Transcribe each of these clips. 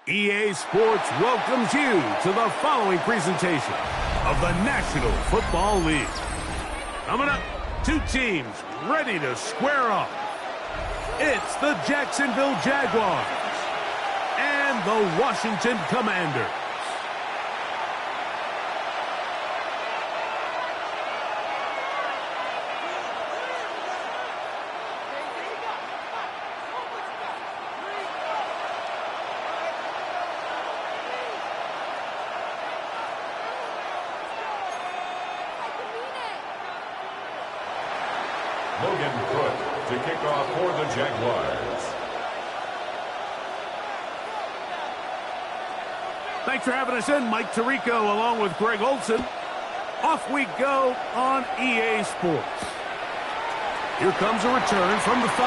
EA Sports welcomes you to the following presentation of the National Football League. Coming up, two teams ready to square off. It's the Jacksonville Jaguars and the Washington Commanders. To kick off for the Jaguars. Thanks for having us in, Mike Tirico, along with Greg Olson. Off we go on EA Sports. Here comes a return from the 5.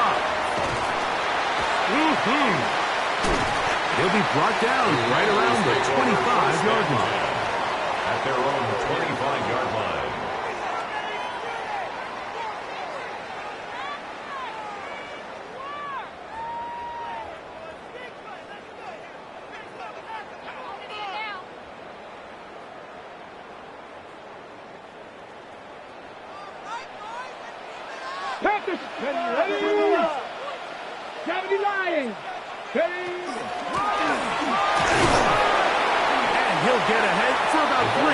He'll be brought down right around the 25-yard line. At their own 25-yard line. Panthers, ready, 70 Lions, ready. And he'll get ahead for about 3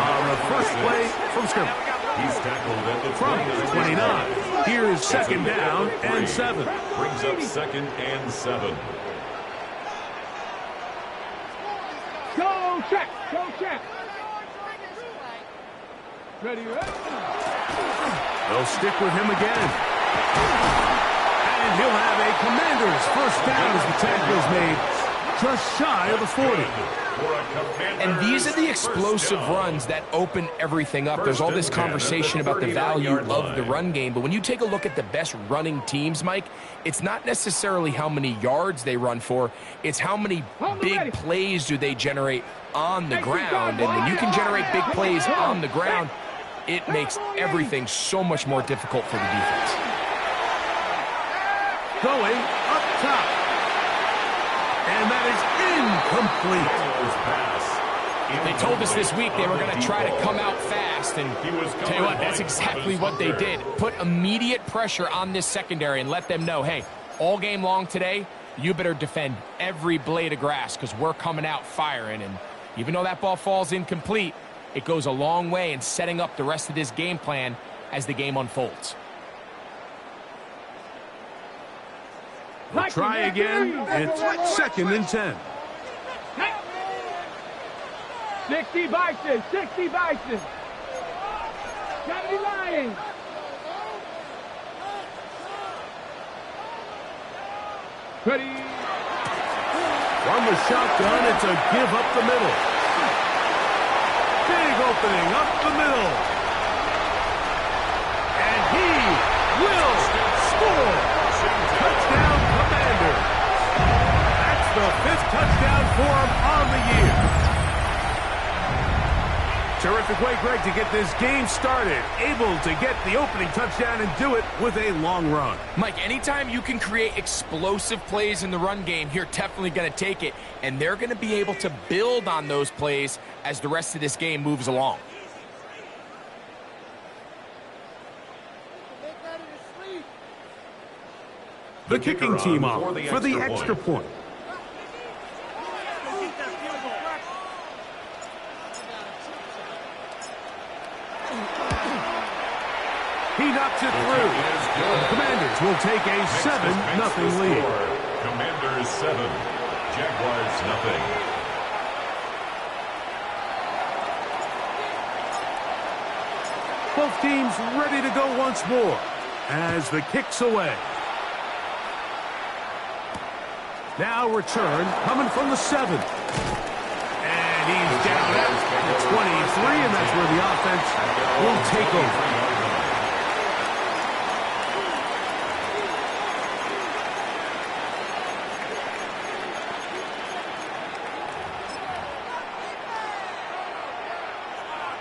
on the first play from scrimmage. He's tackled at the From the 29. Here's second down and 7. Brings up second and 7. Go check. Ready. They'll stick with him again. And he'll have a Commander's first down as the tackle is made just shy of the 40. And these are the explosive runs that open everything up. There's all this conversation about the value of the run game, but when you take a look at the best running teams, Mike, it's not necessarily how many yards they run for, it's how many big plays do they generate on the ground. And when you can generate big plays on the ground, it makes everything so much more difficult for the defense. Going up top. And that is incomplete. They told us this week they were going to try to come out fast, and tell you what, that's exactly what they did. Put immediate pressure on this secondary and let them know, hey, all game long today, you better defend every blade of grass because we're coming out firing. And even though that ball falls incomplete, it goes a long way in setting up the rest of this game plan as the game unfolds. We'll try again. It's second and 10. 60 Bison. 70 Lions. Ready. From the shotgun, it's a give up the middle. Big opening up the middle. And he will score. Touchdown, Commanders. That's the 5th touchdown for him on the year. Terrific way, Greg, to get this game started. Able to get the opening touchdown and do it with a long run. Mike, anytime you can create explosive plays in the run game, you're definitely going to take it. And they're going to be able to build on those plays as the rest of this game moves along. The kicking team off for the extra point. He knocks it through. The Commanders will take a 7-0 lead. Commanders 7, Jaguars 0. Both teams ready to go once more as the kick's away. Now return coming from the 7. And he's down at the 23, and that's where the offense will take over.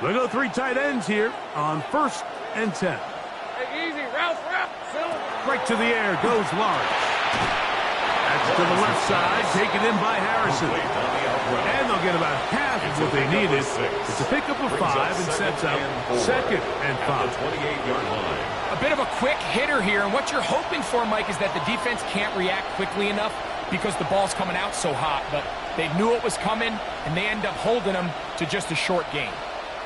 They go 3 tight ends here on 1st and 10. Take easy, route. Right to the air goes large. That's to the left side, taken in by Harrison. And they'll get about half of what they needed. It's a pickup of 5 and sets up 2nd and 5. 28-yard line. A bit of a quick hitter here, and what you're hoping for, Mike, is that the defense can't react quickly enough because the ball's coming out so hot. But they knew it was coming, and they end up holding them to just a short gain.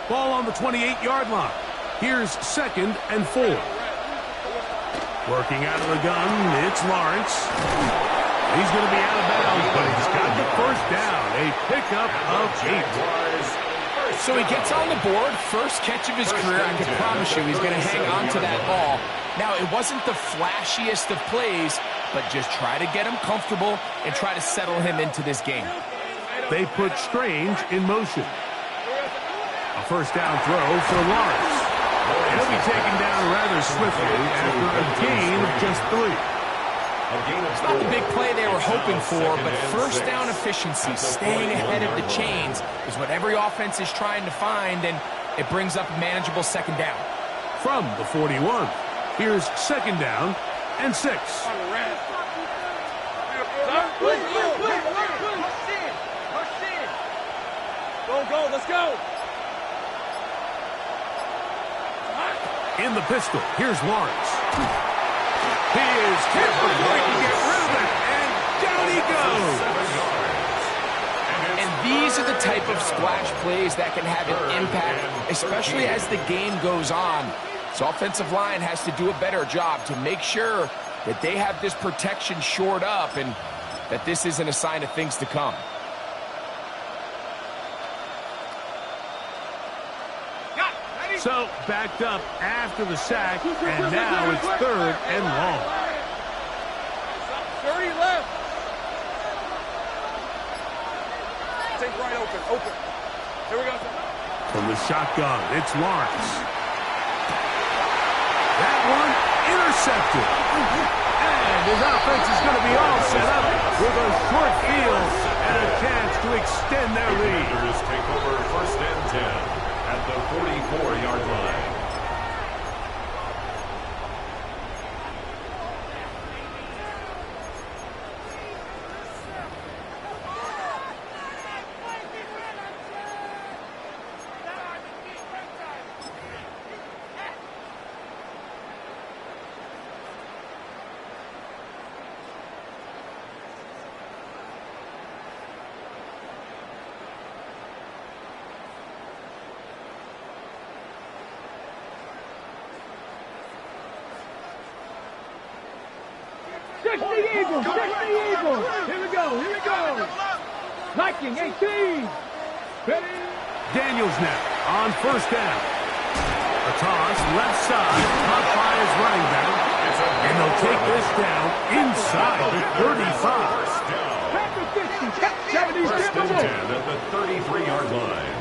Ball on the 28-yard line. Here's 2nd and 4. Working out of the gun, it's Lawrence. He's going to be out of bounds, but he's got the first down. A pickup of 8. So he gets on the board, first catch of his career. I can promise you he's going to hang on to that ball. Now, it wasn't the flashiest of plays, but just try to get him comfortable and try to settle him into this game. They put Strange in motion. A first down throw for Lawrence. He'll be taken down rather swiftly after a gain of just 3. It's not the big play they were hoping for, but first down efficiency, staying ahead of the chains, is what every offense is trying to find, and it brings up a manageable 2nd down. From the 41, here's 2nd down and 6. Go, let's go. In the pistol, here's Lawrence. He is careful going to get rid of it, and down he goes. And these are the type of splash plays that can have an impact, especially as the game goes on. So offensive line has to do a better job to make sure that they have this protection shored up and that this isn't a sign of things to come. So, backed up after the sack, and now it's 3rd and long. 30 left. Take right open. Here we go. From the shotgun, it's Lawrence. That one intercepted. And his offense is going to be all set up with a short field and a chance to extend their lead. Raiders take over 1st and 10. At the 44-yard line. Eagles. Here we go. Viking 18. Ready. Daniels now on 1st down. A toss left side, caught by his running back. And they'll take this down inside the 35. Packer 50. 70. 1st and 10 at the 33-yard line.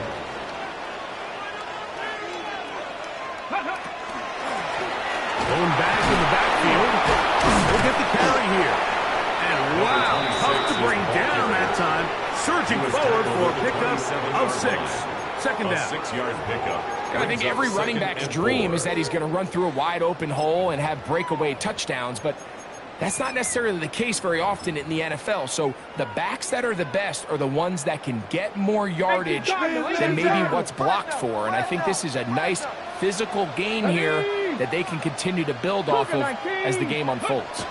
Going back in the backfield. We'll get the carry here. And wow, tough to bring down that time. Surging forward for a pickup of 6. 2nd down. 6-yard pickup. I think every running back's dream is that he's going to run through a wide open hole and have breakaway touchdowns, but that's not necessarily the case very often in the NFL. So the backs that are the best are the ones that can get more yardage than maybe what's blocked for. And I think this is a nice physical gain here that they can continue to build off of as the game unfolds.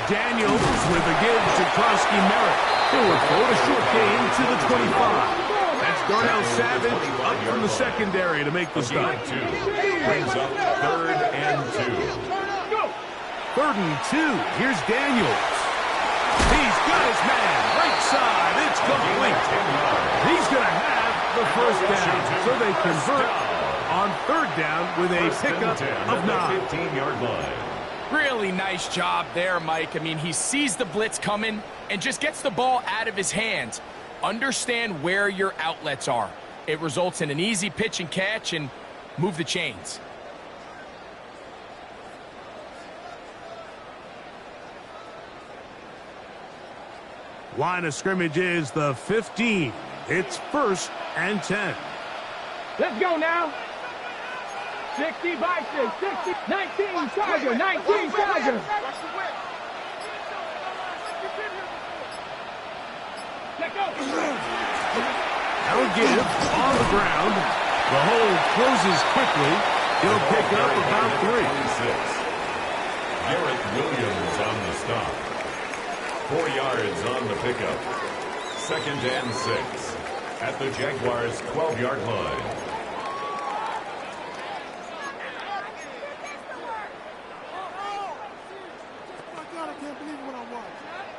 Daniels with a give to Krosky Merritt. He will throw a short gain to the 25. That's Darnell Savage up from the secondary to make the stop. Brings up 3rd and 2. 3rd and 2. Here's Daniels. He's got his man. Right side. It's complete. He's going to have the first down. So they convert on 3rd down with a pickup of 9. 15-yard line. Really nice job there, Mike. I mean, he sees the blitz coming and just gets the ball out of his hands. Understand where your outlets are. It results in an easy pitch and catch and move the chains. Line of scrimmage is the 15. It's 1st and 10. Let's go now. 60 Vikings, 60, 19 Charger, 19 Charger. give on the ground. The hole closes quickly. He'll pick up about 3. Garrett Williams on the stop. 4 yards on the pickup. 2nd and 6 at the Jaguars' 12-yard line.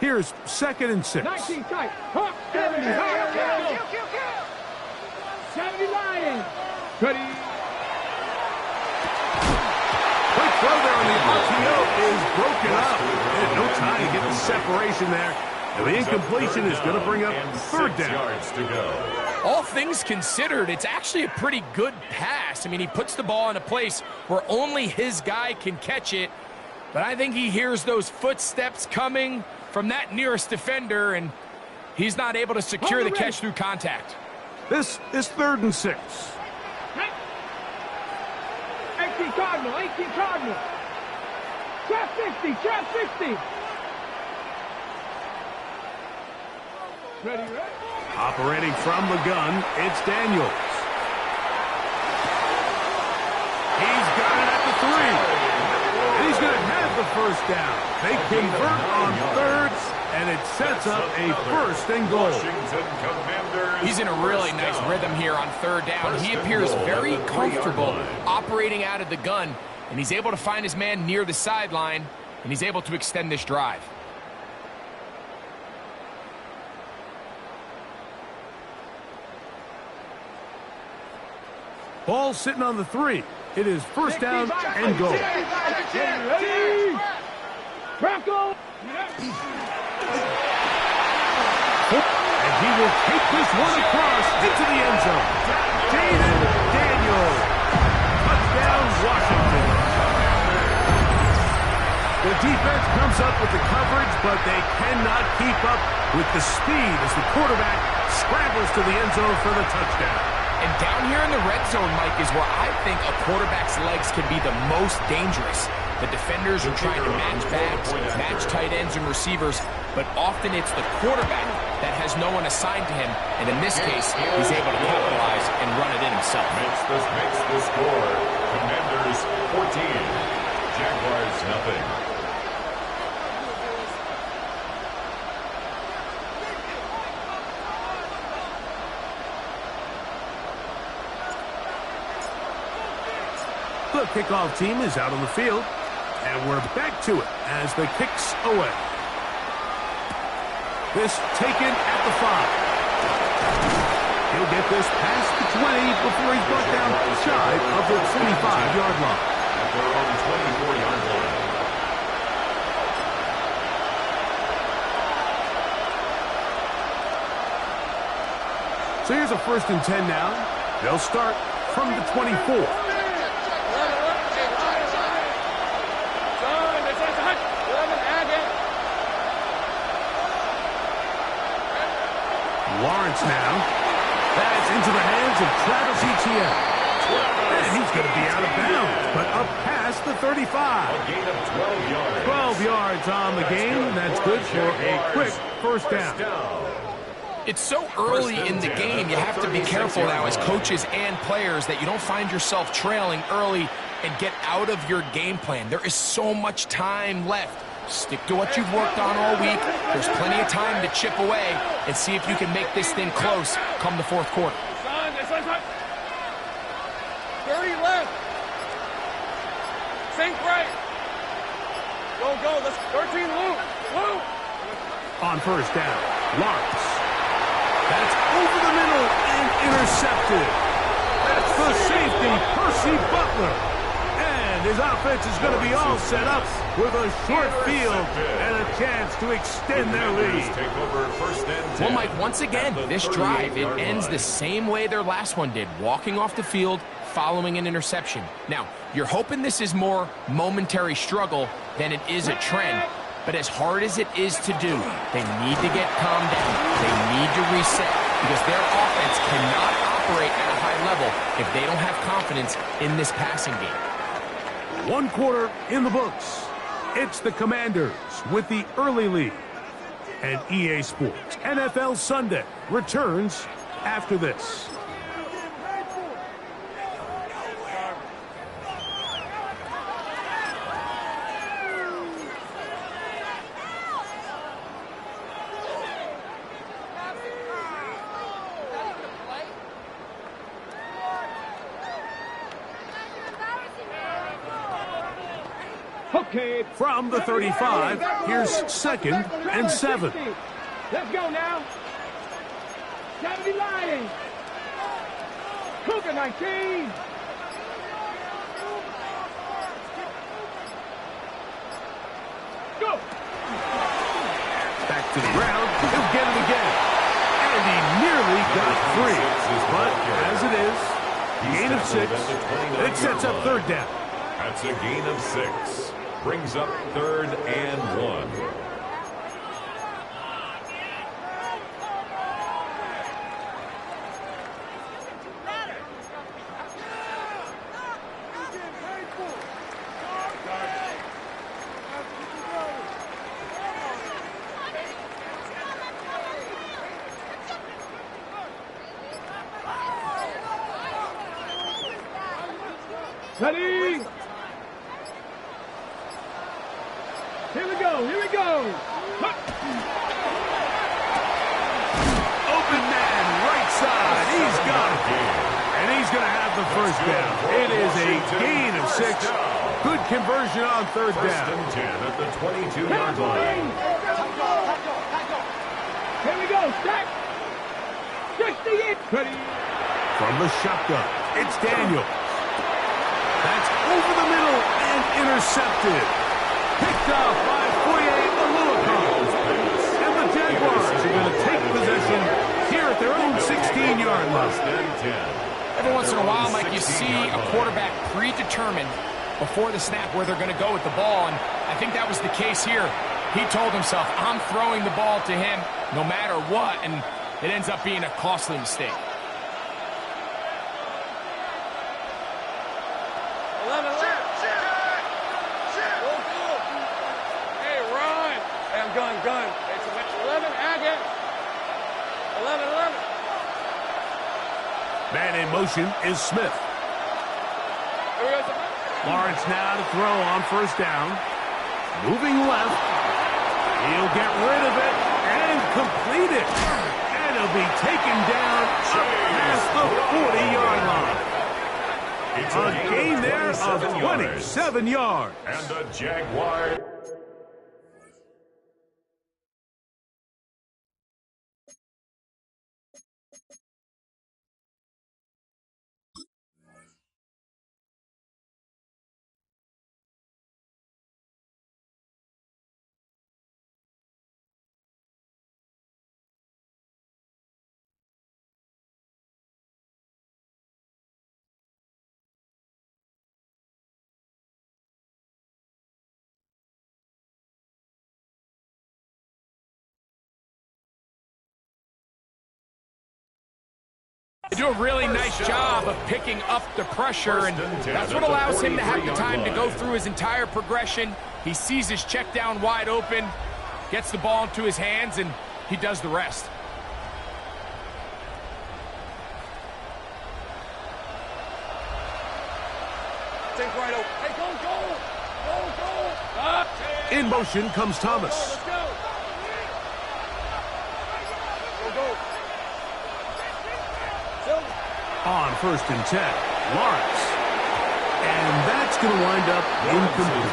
Here's 2nd and 6. 19 tight. Hawk, 70. Hawk. 70 Lions. Ready. Quick throw there on the RPO is broken up. And no time to get the separation there. And the incompletion is going to bring up 3rd down. Yards to go. All things considered, it's actually a pretty good pass. I mean, he puts the ball in a place where only his guy can catch it. But I think he hears those footsteps coming from that nearest defender, and he's not able to secure the catch through contact. This is 3rd and 6. 18 Cardinal. 18 Cardinal. Trap 60. Trap 60. Ready. Operating from the gun, it's Daniels. He's got it at the 3. And he's going to have the 1st down. They convert on 3rd, and it sets up a 1st and goal. He's in a really nice rhythm here on 3rd down. He appears very comfortable operating out of the gun, and he's able to find his man near the sideline, and he's able to extend this drive. Ball sitting on the 3. It is 1st down and goal. Ready. Rocco. And he will take this one across into the end zone. Jaden Daniels. Touchdown, Washington. The defense comes up with the coverage, but they cannot keep up with the speed as the quarterback scrambles to the end zone for the touchdown. And down here in the red zone, Mike, is where I think a quarterback's legs can be the most dangerous. The defenders are trying to match backs, match tight ends and receivers, but often it's the quarterback that has no one assigned to him, and in this case, he's able to capitalize and run it in himself. Makes the score. Commanders 14, Jaguars nothing. The kickoff team is out on the field, and we're back to it as the kick's away. This taken at the 5. He'll get this past the 20 before he's brought down shy of the 25-yard line. At their own 24-yard line. So here's a 1st and 10 now. They'll start from the 24. Lawrence now. That's into the hands of Travis Etienne. And he's going to be out of bounds, but up past the 35. A gain of 12 yards. 12 yards on the game. That's good for a quick 1st down. It's so early in the game, you have to be careful now as coaches and players that you don't find yourself trailing early and get out of your game plan. There is so much time left. Stick to what you've worked on all week. There's plenty of time to chip away and see if you can make this thing close come the 4th quarter. 30 left. Sink right. Go. Let's 13 loop. On 1st down, Lawrence. That's over the middle and intercepted. That's the safety, Percy Butler. And his offense is going to be all set up with a short field and a chance to extend their lead. Take over 1st and 10. Well, Mike, once again, this drive, it ends the same way their last one did, walking off the field, following an interception. Now, you're hoping this is more momentary struggle than it is a trend, but as hard as it is to do, they need to get calmed down. They need to reset because their offense cannot operate at a high level if they don't have confidence in this passing game. 1 quarter in the books. It's the Commanders with the early lead. And EA Sports NFL Sunday returns after this. Okay. From the 35, here's 2nd and 7. Let's go now. 70 Lions. Cougar 19. Go. Back to the ground. He'll get it again. And he nearly got 3. But as it is, gain of 6. It sets up 3rd down. That's a gain of 6. Brings up 3rd and 1. Ready? Here we go, here we go. Open man, right side. He's got it. And he's going to have the 1st down. It is a gain of 6. Good conversion on 3rd down. 1st and 10 at the 22-yard line. Here we go, stack. 68. Ready? From the shotgun, it's Daniel. That's over the middle and intercepted. Picked off by Foye Oluokun. And the Jaguars are going to take possession here at their own 16-yard line. Every once in a while, Mike, you see a quarterback predetermined before the snap where they're going to go with the ball, and I think that was the case here. He told himself, I'm throwing the ball to him no matter what, and it ends up being a costly mistake. 11, 11. Go, go. Hey, run. Hey, I'm gun. Hey, so 11, Agate. 11, 11. Man in motion is Smith. Here we go. Lawrence now to throw on 1st down. Moving left. He'll get rid of it and complete it. And he'll be taken down past the 40-yard line. It's A gain there of 27 yards. And the Jaguars. They do a really nice job of picking up the pressure, and that's what allows him to have the time to go through his entire progression. He sees his check down wide open, gets the ball into his hands, and he does the rest. Take right open. Hey, go. In motion comes Thomas. Let's go. Go. On 1st and 10, Lawrence. And that's going to wind up incomplete.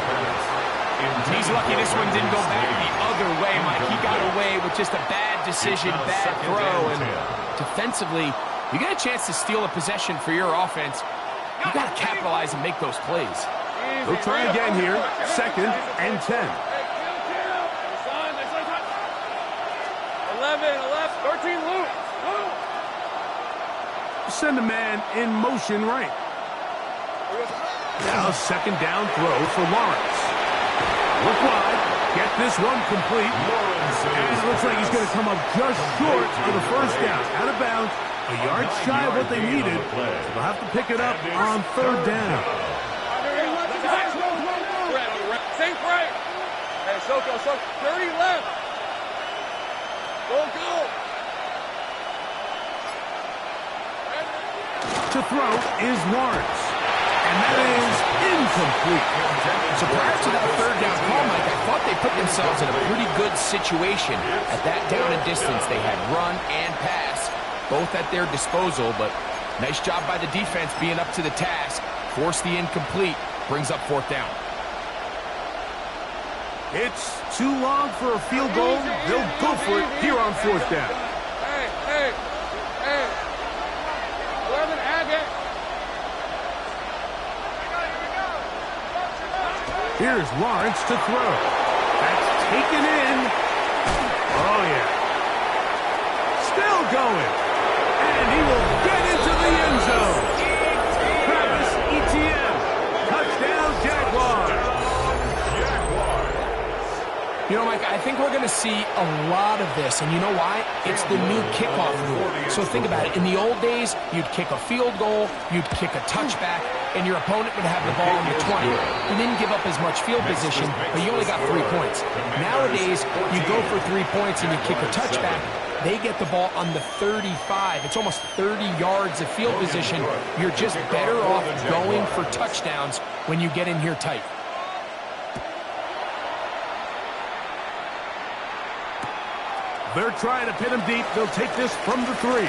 He's lucky this one didn't go back the other way, Mike. He got away with just a bad decision, bad throw, and defensively, you get a chance to steal a possession for your offense. You got to capitalize and make those plays. They'll try again here, 2nd and 10. 11, 13, Luke. Send a man in motion right. Now 2nd down throw for Lawrence. Look wide. Get this one complete. And it looks like he's going to come up just short of the 1st down. Out of bounds. A yard shy of what they needed. So they'll have to pick it up on 3rd down. Think right. Hey, Soko. 30 left. Go. to throw is Lawrence. And that is incomplete. So prior to that third down call, Mike, I thought they put themselves in a pretty good situation. At that down and distance, they had run and pass, both at their disposal, but nice job by the defense being up to the task. Force the incomplete, brings up fourth down. It's too long for a field goal. They'll go for it here on fourth down. Hey. 11 Agate. Here's Lawrence to throw. That's taken in. Oh, yeah. Still going. And he will get into the end zone. Travis Etienne. Touchdown, Jaguars. You know, Mike, I think we're going to see a lot of this, and you know why? It's the new kickoff rule. So think about it. In the old days, you'd kick a field goal, you'd kick a touchback, and your opponent would have the ball on the 20. You didn't give up as much field position, but you only got 3 points. Nowadays, you go for 3 points and you kick a touchback. They get the ball on the 35. It's almost 30 yards of field position. You're just better off going for touchdowns when you get in here tight. They're trying to pin him deep. They'll take this from the 3.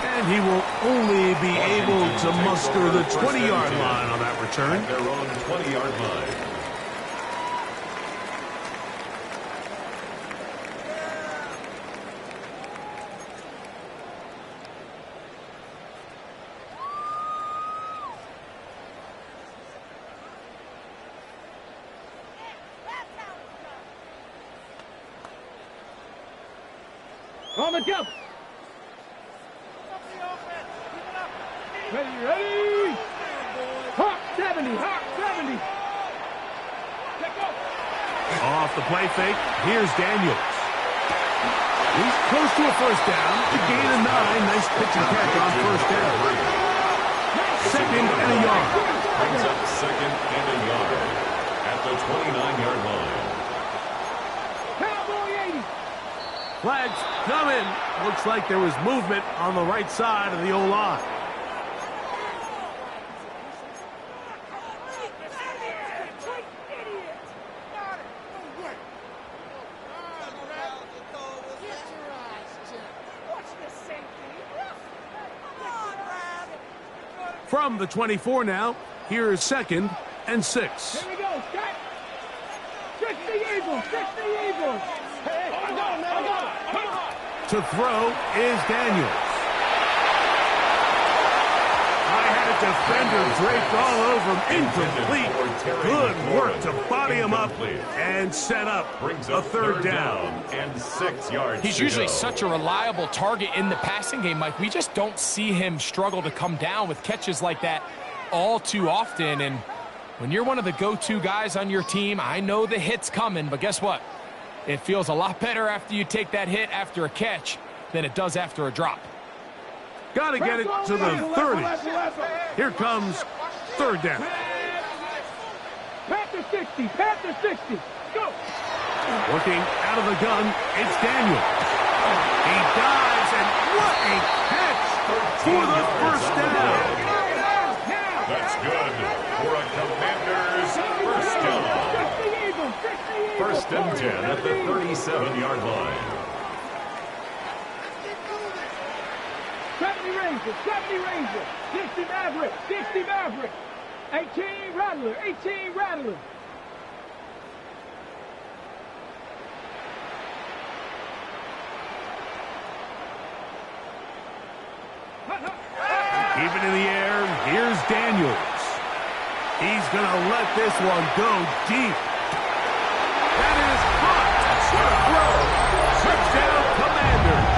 And he will only be able to muster the 20-yard line on that return. At their own 20-yard line. On the jump. Ready. Hawk 70. Off the play fake, here's Daniels. He's close to a first down. The gain of 9. Nice pitch and catch on first down. Second and a yard. Brings up second and a yard at the 29-yard line. Cowboy 80. Flags coming. Looks like there was movement on the right side of the O-line. From the 24 now, here is second and 6. Here we go, Scott. 60 Eagles. Hey, I got him. To throw is Daniels. I had a defender draped all over him. Incomplete. Good work to body him up and set up a third down. And 6 yards. He's usually such a reliable target in the passing game, Mike. We just don't see him struggle to come down with catches like that all too often. And when you're one of the go-to guys on your team, I know the hit's coming, but guess what? It feels a lot better after you take that hit after a catch than it does after a drop. Got to get it to the 30. Here comes third down. Panther 60. Go. Working out of the gun, it's Daniel. He dives, and what a catch for the first down. That's good for a Commanders first down. 1st and 10 at the 37-yard line. 70 Ranger. 60 Maverick. 18 Rattler. Keep it in the air. Here's Daniels. He's going to let this one go deep. That is hot. What a throw. Touchdown, Commanders.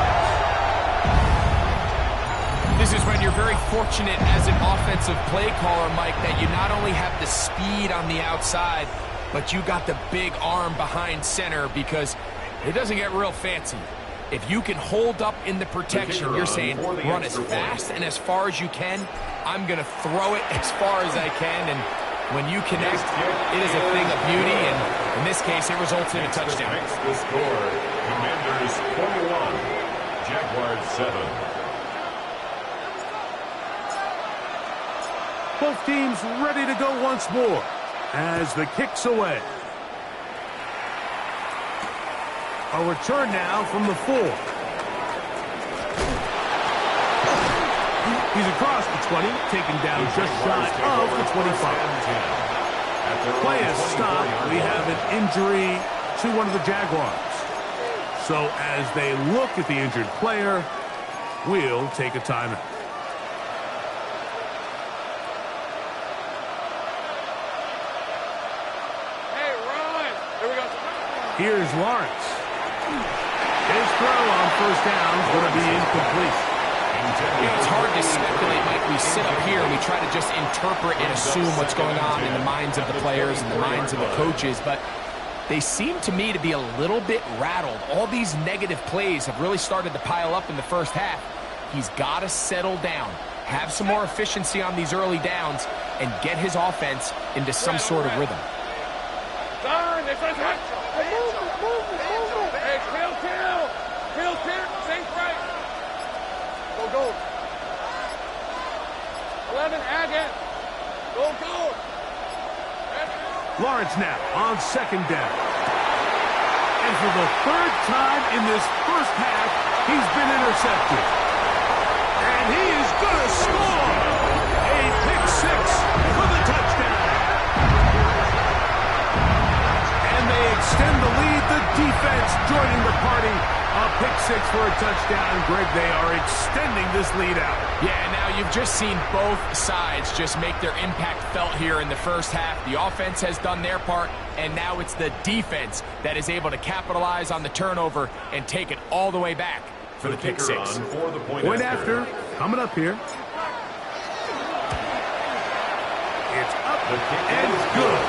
This is when you're very fortunate as an offensive play caller, Mike, that you not only have the speed on the outside, but you got the big arm behind center, because it doesn't get real fancy. If you can hold up in the protection, you're saying run as fast and as far as you can. I'm going to throw it as far as I can, and when you connect, it is a thing of beauty, and in this case, it results in a touchdown. Makes the score. Commanders 41, Jaguars 7. Both teams ready to go once more as the kick's away. A return now from the 4. He's across the 20, taken down just shy of the 25. Play is stopped. We have an injury to one of the Jaguars. So as they look at the injured player, we'll take a timeout. Hey, run! Here we go. Here's Lawrence. His throw on first down is going to be incomplete. It's hard to speculate, Mike. We sit up here and we try to just interpret and assume what's going on in the minds of the players and the minds of the coaches, but they seem to me to be a little bit rattled. All these negative plays have really started to pile up in the first half. He's got to settle down, have some more efficiency on these early downs, and get his offense into some sort of rhythm. Turn! This is it! Hey, kill! Think right! Go! 11, Agate! Go! Lawrence now on second down. And for the third time in this first half, he's been intercepted. And he is going to score! A pick 6 for the touchdown. And they extend the lead. The defense joining the party. A pick 6 for a touchdown. Greg, they are extending this lead out. Yeah, now you've just seen both sides just make their impact felt here in the first half. The offense has done their part, and now it's the defense that is able to capitalize on the turnover and take it all the way back for the pick 6. For the Point after, coming up here. It's up and good.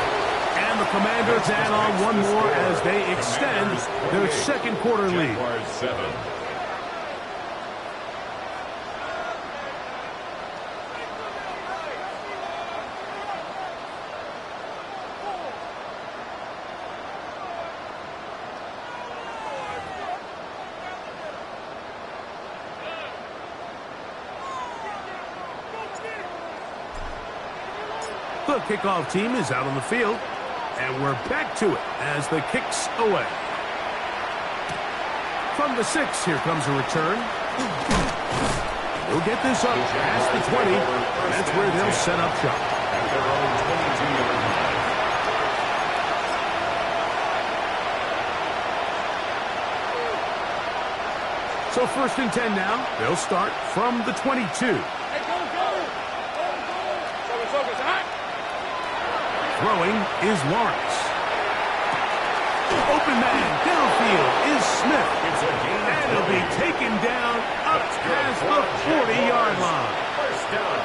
And the Commanders add on one more as they extend their second quarter lead. Jaguars 7. The kickoff team is out on the field, and we're back to it as the kick's away. From the 6, here comes a return. We'll get this up past the 20. That's where they'll set up shop. At their own 22-yard line. So 1st and 10 now. They'll start from the 22. Hey, go! Focus, hot! Throwing is Lawrence. Open man downfield is Smith. It's a gain. And he'll be taken down up past the 40-yard line. First down.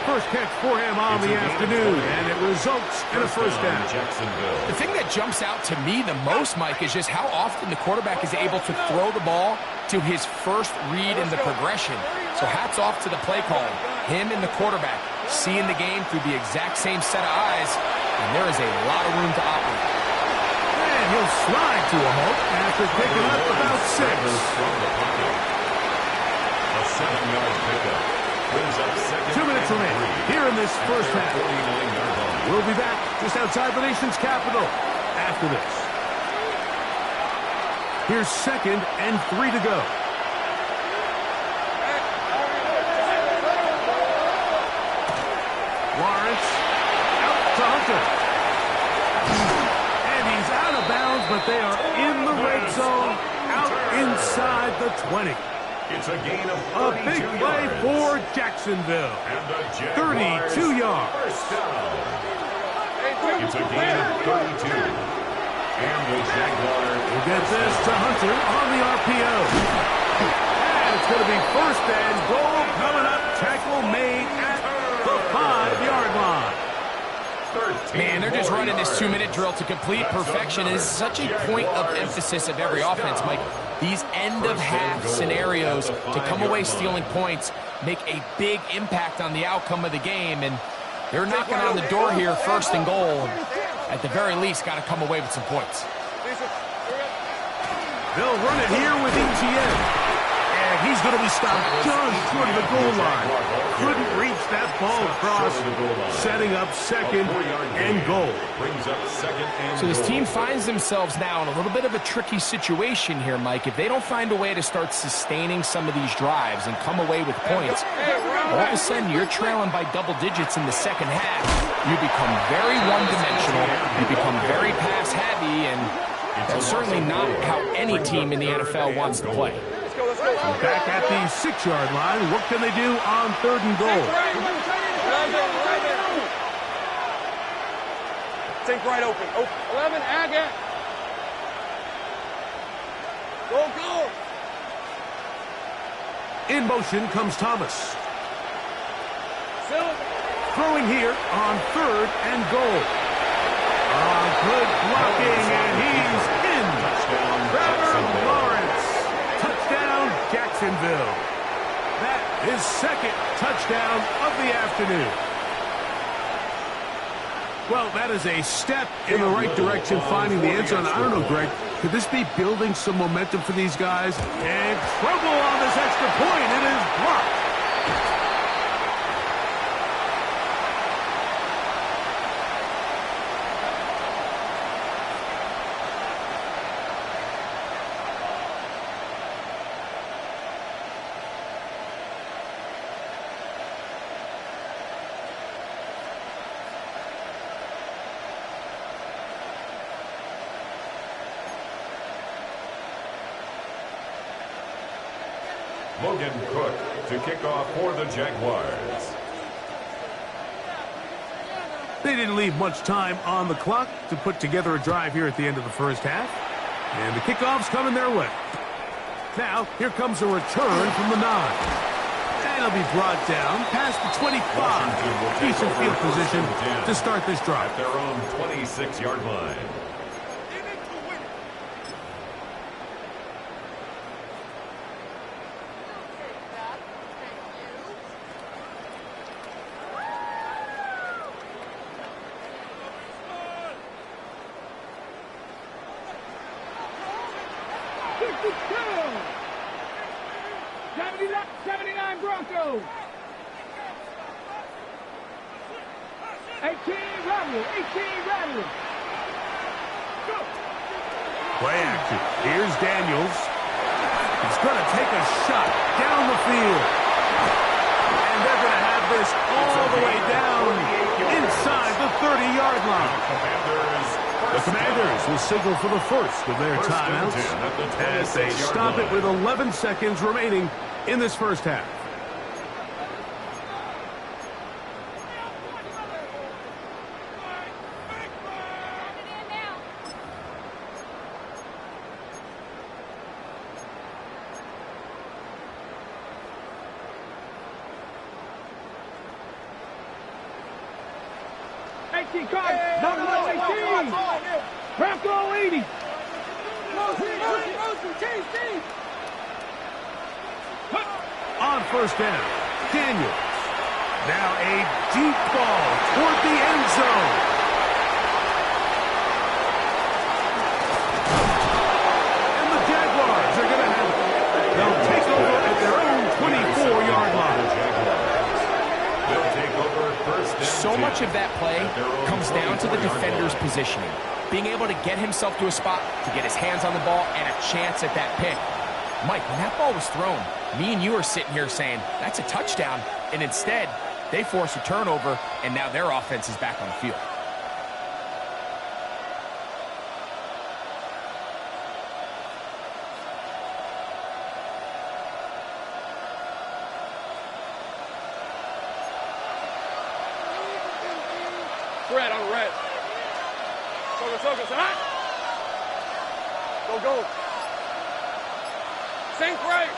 First catch for him on the afternoon, and it results in a first down. Jacksonville. The thing that jumps out to me the most, Mike, is just how often the quarterback is able to throw the ball to his first read in the progression. So hats off to the play caller. Him and the quarterback seeing the game through the exact same set of eyes, and there is a lot of room to operate. And he'll slide to a halt after picking up about 6. From the pocket. A 7-yard pickup. Brings up second 2 minutes remaining here in this first half. 49-yard line. We'll be back just outside the nation's capital after this. Here's 2nd and 3 to go. Lawrence out to Hunter. And he's out of bounds, but they are in the red zone, out inside the 20. It's a gain of A 32 big play yards. for Jacksonville. And the Jaguars 32 yards. First down. It's a gain of 32. And the Jaguars We'll get this to Hunter on the RPO. And it's going to be 1st and goal coming up. Tackle made at the 5-yard line. Man, they're just running this 2-minute drill to complete perfection. It is such a point of emphasis of every offense, Mike. These end-of-half scenarios to come away stealing points make a big impact on the outcome of the game, and they're knocking on the door here, 1st and goal. At the very least, got to come away with some points. They'll run it here with ETN. And And he's going to be stopped just short of the goal line. Couldn't reach that ball across, setting up second and goal. So this team finds themselves now in a little bit of a tricky situation here, Mike. If they don't find a way to start sustaining some of these drives and come away with points, all of a sudden you're trailing by double digits in the second half. You become very one-dimensional, you become very pass-heavy, and that's certainly not how any team in the NFL wants to play. Back at the 6-yard line, what can they do on 3rd and goal? Think right open. 11, Agate. Go. In motion comes Thomas. Throwing here on 3rd and goal. Good blocking, and he's in. Trevor Lawrence. Touchdown, Jacksonville. That is 2nd touchdown of the afternoon. Well, that is a step in the right direction, finding the end zone. I don't know, Greg, could this be building some momentum for these guys? And trouble on this extra point. It is blocked. Logan Cook to kick off for the Jaguars. They didn't leave much time on the clock to put together a drive here at the end of the first half. And the kickoff's coming their way. Now, here comes a return from the 9. And it'll be brought down past the 25. Decent field position to start this drive. At their own 26-yard line. Play action. Here's Daniels. He's going to take a shot down the field. And they're going to have this all the way down inside the 30-yard line. The Commanders will signal for the first of their timeouts as they stop it with 11 seconds remaining in this first half. Bronco 80. On first down, Daniels. Now a deep ball toward the end zone. And the Jaguars are going to have it. They'll take over at their own 24-yard line. So much of that play comes down to the defender's positioning. Being able to get himself to a spot, to get his hands on the ball, and a chance at that pick. Mike, when that ball was thrown, me and you are sitting here saying, that's a touchdown. And instead, they force a turnover, and now their offense is back on the field. Red on red. Focus, hot. Go. Sink right.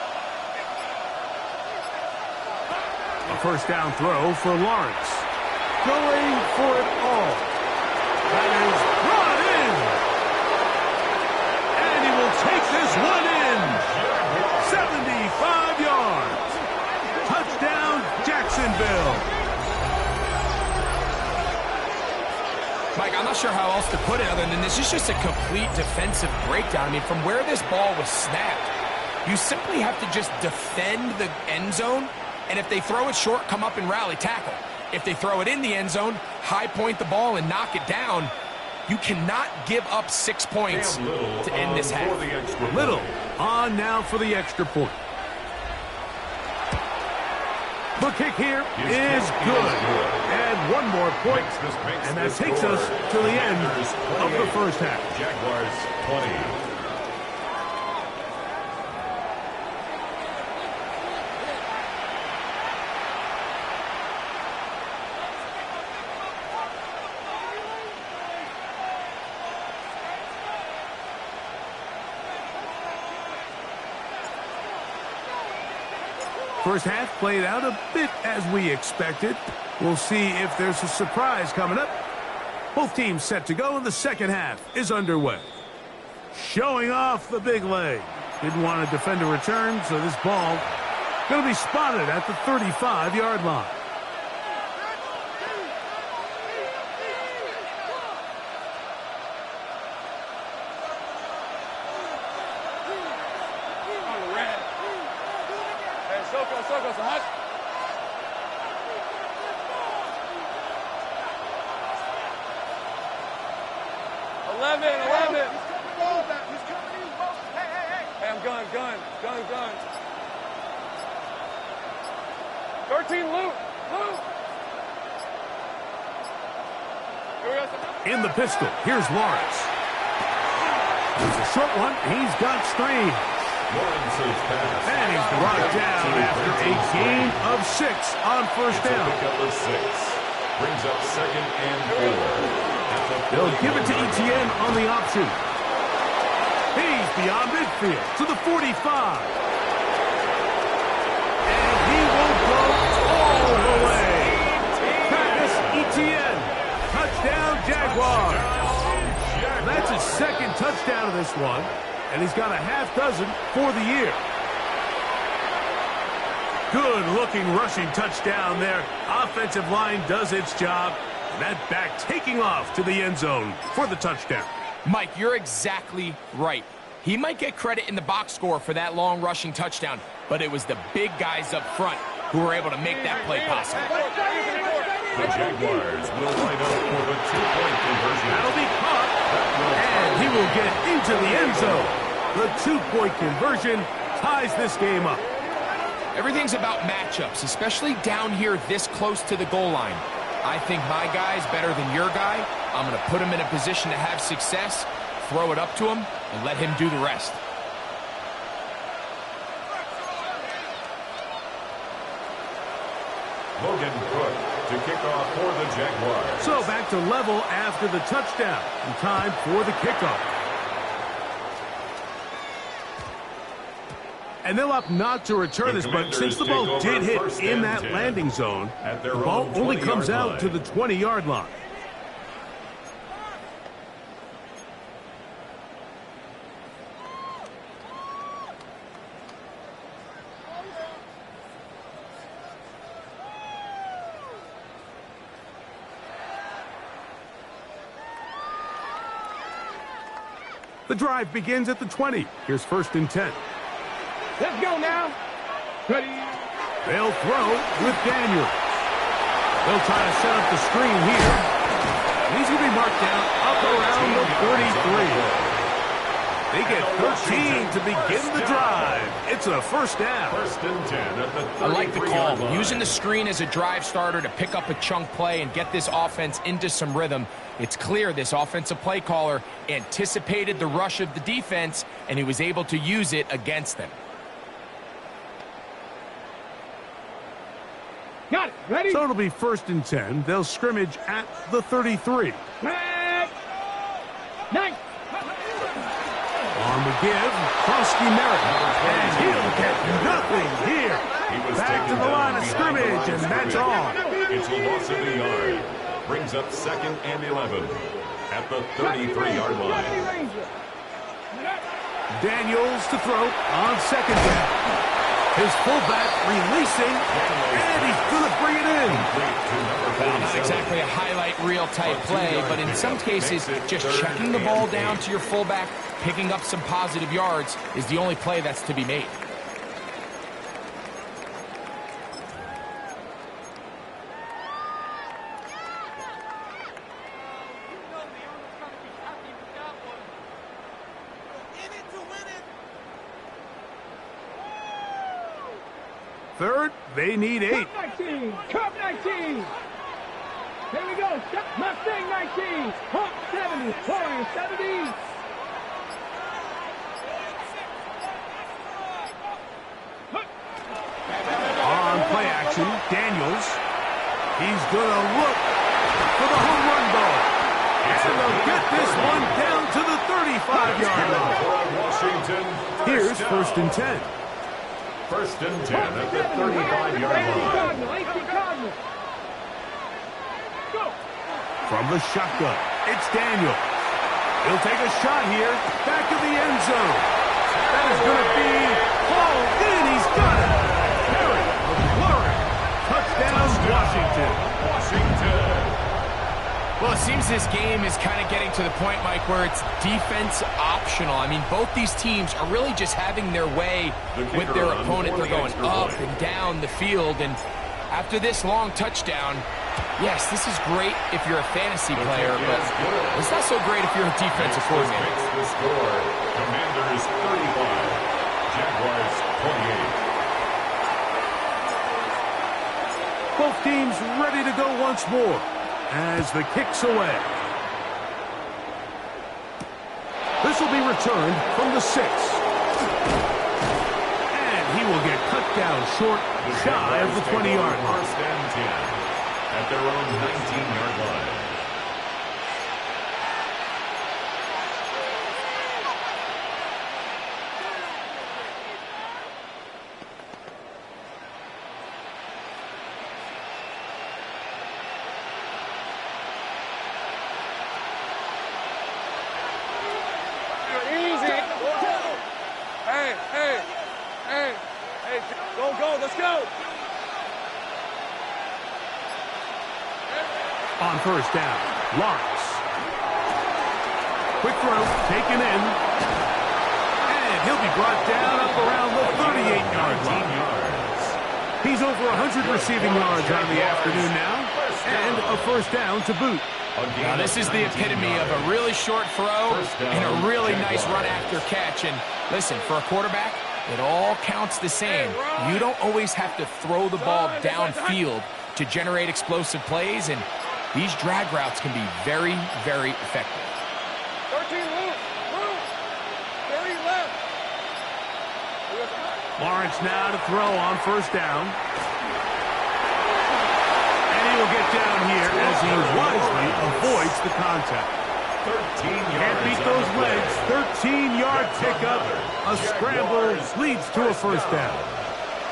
A first down throw for Lawrence. Going for it all. That is brought in. And he will take this one in. 75 yards. Touchdown, Jacksonville. Mike, I'm not sure how else to put it other than this is just a complete defensive breakdown. I mean, from where this ball was snapped, You simply have to just defend the end zone, and if they throw it short, come up and rally tackle. If they throw it in the end zone, high point the ball and knock it down. You cannot give up 6 points to end this half. Little on now for the extra point. The kick here is good. And one more point, and that takes us to the end of the first half. Jaguars 20. First half played out a bit as we expected. We'll see if there's a surprise coming up. Both teams set to go, and the second half is underway. Showing off the big leg. Didn't want to defend a return, so this ball going to be spotted at the 35-yard line. Circle, so much. Eleven. He's coming in. Hey. Hey, I'm gun. 13, loot. In the pistol, here's Lawrence. It's a short one. He's got Strange. And he's brought down after a gain of 6 on first down. Brings up 2nd and 4. They'll give it to Etienne on the option. He's beyond midfield to the 45. And he will go all the way. Travis Etienne. Touchdown, Jaguars. That's his second touchdown of this one. And he's got a half dozen for the year. Good-looking rushing touchdown there. Offensive line does its job. And that back taking off to the end zone for the touchdown. Mike, you're exactly right. He might get credit in the box score for that long rushing touchdown, but it was the big guys up front who were able to make that play possible. The Jaguars will line up for the 2-point conversion. That'll be caught. And he will get into the end zone. The 2-point conversion ties this game up. Everything's about matchups, especially down here this close to the goal line. I think my guy's better than your guy. I'm going to put him in a position to have success, throw it up to him, and let him do the rest. Logan Cook to kick off for the Jaguars. So back to level after the touchdown. And time for the kickoff. And they'll opt not to return this, but since the ball did hit in that landing zone, the ball only comes out to the 20-yard line. The drive begins at the 20. Here's 1st and 10. Let's go now. Ready. They'll throw with Daniel. They'll try to set up the screen here. He's going to be marked down up around the 43. They get 13 to begin the drive. It's a first down. 1st and 10 at the 33-yard I like the call. line. Using the screen as a drive starter to pick up a chunk play and get this offense into some rhythm. It's clear this offensive play caller anticipated the rush of the defense, and he was able to use it against them. Got it. Ready. So it'll be 1st and 10. They'll scrimmage at the 33. Nice. On the give, Krosky Merritt. And he'll get nothing here. Back to the line of scrimmage, and that's all. It's a loss of a yard. Brings up 2nd and 11 at the 33-yard line. Daniels to throw on 2nd down. His fullback releasing, and he's going to bring it in. Well, not exactly a highlight reel type play, but in some cases, just checking the ball down to your fullback, picking up some positive yards is the only play that's to be made. third, they need 8. Cup 19. Cup 19. Here we go. Mustang 19. Hump 70. Warrior 70. On play action, Daniels. He's going to look for the home run ball. And they'll get this one down to the 35-yard line. Washington. Here's first and 10. First and 10 at the 35-yard line. Go. From the shotgun, it's Daniels. He'll take a shot here, back of the end zone. That is going to be hauled in. He's got it. Harry McLaurin. Touchdown, Washington. Well, it seems this game is kind of getting to the point, Mike, where it's defense optional. I mean, both these teams are really just having their way with their opponent. They're going up and down the field, and after this long touchdown, yes, this is great if you're a fantasy player, but it's not so great if you're a defensive coordinator. The score, Commanders 35, Jaguars 28. Both teams ready to go once more as the kick's away. This will be returned from the 6. And he will get cut down short, shy of the 20-yard line. First and 10 at their own 19-yard line. Let's go. On first down, Lawrence. Quick throw, taken in. And he'll be brought down up around the 38-yard line. He's over 100 receiving yards on the afternoon now. And a first down to boot. Now, this is the epitome of a really short throw and a really nice run after catch. And listen, for a quarterback, it all counts the same. You don't always have to throw the ball downfield to generate explosive plays, and these drag routes can be very, very effective. 13 loose. 30 left. Lawrence now to throw on first down. And he will get down here as he wisely avoids the contact. 13 yards. Can't beat those legs. 13-yard pickup. A scramble leads to a first down.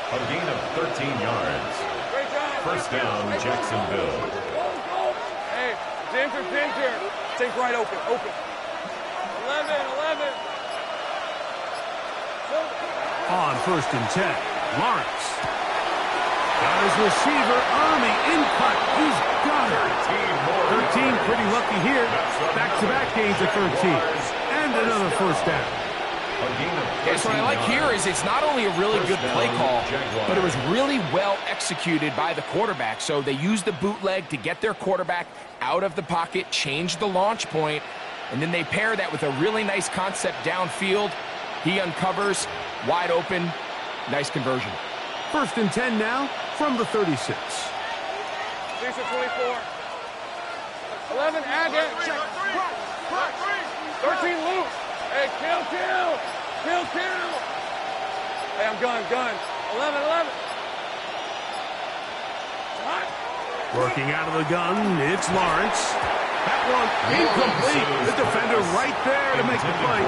A gain of 13 yards. Great job. First down, Jacksonville. Go. Hey, Ginger. Take right open. 11. On first and 10, Lawrence. Got his receiver on the in-cut. He's got it. 13, pretty lucky here. Back-to-back gains of 13. And another first down. Yes, what I like here is it's not only a really good play call, but it was really well executed by the quarterback. So they used the bootleg to get their quarterback out of the pocket, change the launch point, and then they pair that with a really nice concept downfield. He uncovers, wide open, nice conversion. First and 10 now from the 36. Lisa 24. 11, Agate. 13 loose. Hey, kill. Hey, I'm gun. 11. Working out of the gun, it's Lawrence. That one incomplete. The defender right there to make the play.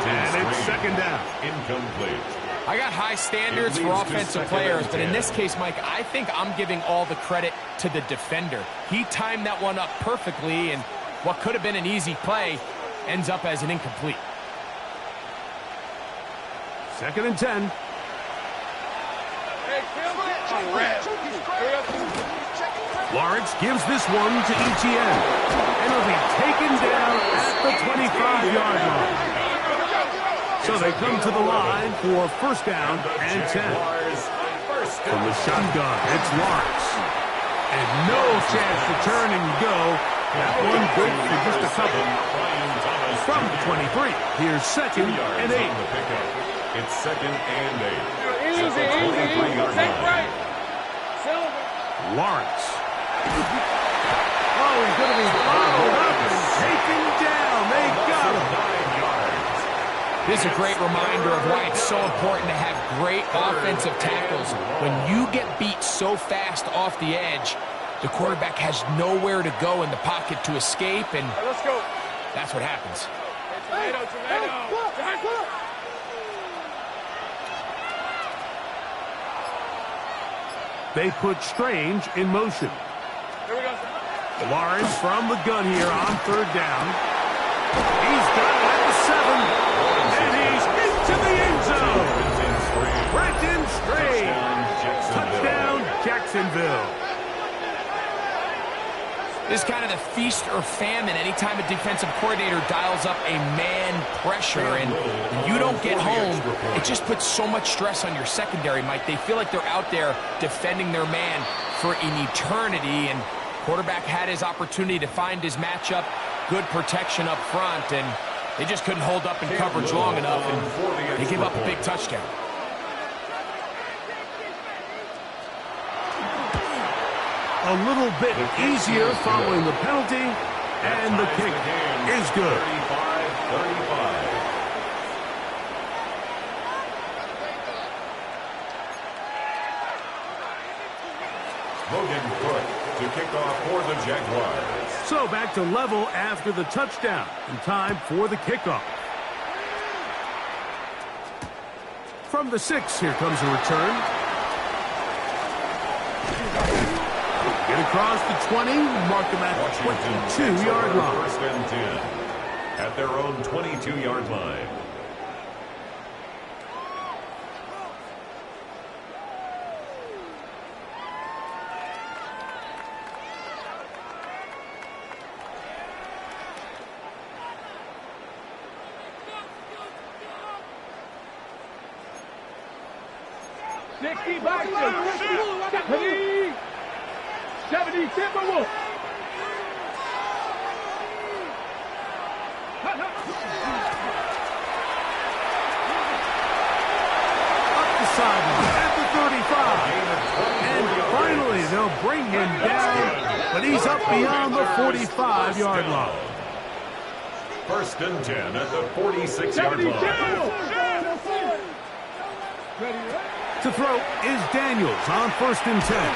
And it's second down. Incomplete. I got high standards for offensive players, but in this case, Mike, I think I'm giving all the credit to the defender. He timed that one up perfectly, and what could have been an easy play ends up as an incomplete. Second and 10. Hey, Lawrence gives this one to Etienne. And it'll be taken down at the 25-yard line. So they come to the line for first down and 10. From the shotgun, it's Lawrence. And no chance to turn and go. That one good for just a couple. From the 23, here's second and 8. It's second and 8. easy, easy, easy. Take right. Silver. Lawrence. Oh, he's going to be followed up and taken down. They got him. 9 yards. This is a great reminder of why it's so important to have great offensive tackles. When you get beat so fast off the edge, the quarterback has nowhere to go in the pocket to escape, and Let's go. that's what happens. Hey, tomato, tomato. They put Strange in motion. Here we go, sir. Lawrence from the gun here on 3rd down. He's got it at the 7. And he's into the end zone. Brenton Strange. Touchdown, Jacksonville. This is kind of the feast or famine anytime a defensive coordinator dials up a man pressure, and when you don't get home, it just puts so much stress on your secondary, Mike. They feel like they're out there defending their man for an eternity, and quarterback had his opportunity to find his matchup, good protection up front, and they just couldn't hold up in coverage long enough, and they give up a big touchdown. A little bit easier following the penalty, and the kick is good. 35-35. Logan Cook to kick off for the Jaguars. So back to level after the touchdown, and time for the kickoff. From the 6, here comes a return. Get across the 20, mark them at 22-yard line. 1st and 10 at their own 22-yard line. Timberwolves. 70 Timberwolves. Up the sideline at the 35. And finally, they'll bring him down, but he's up beyond the 45-yard line. 1st and 10 at the 46-yard line. To throw is Daniels on 1st and 10.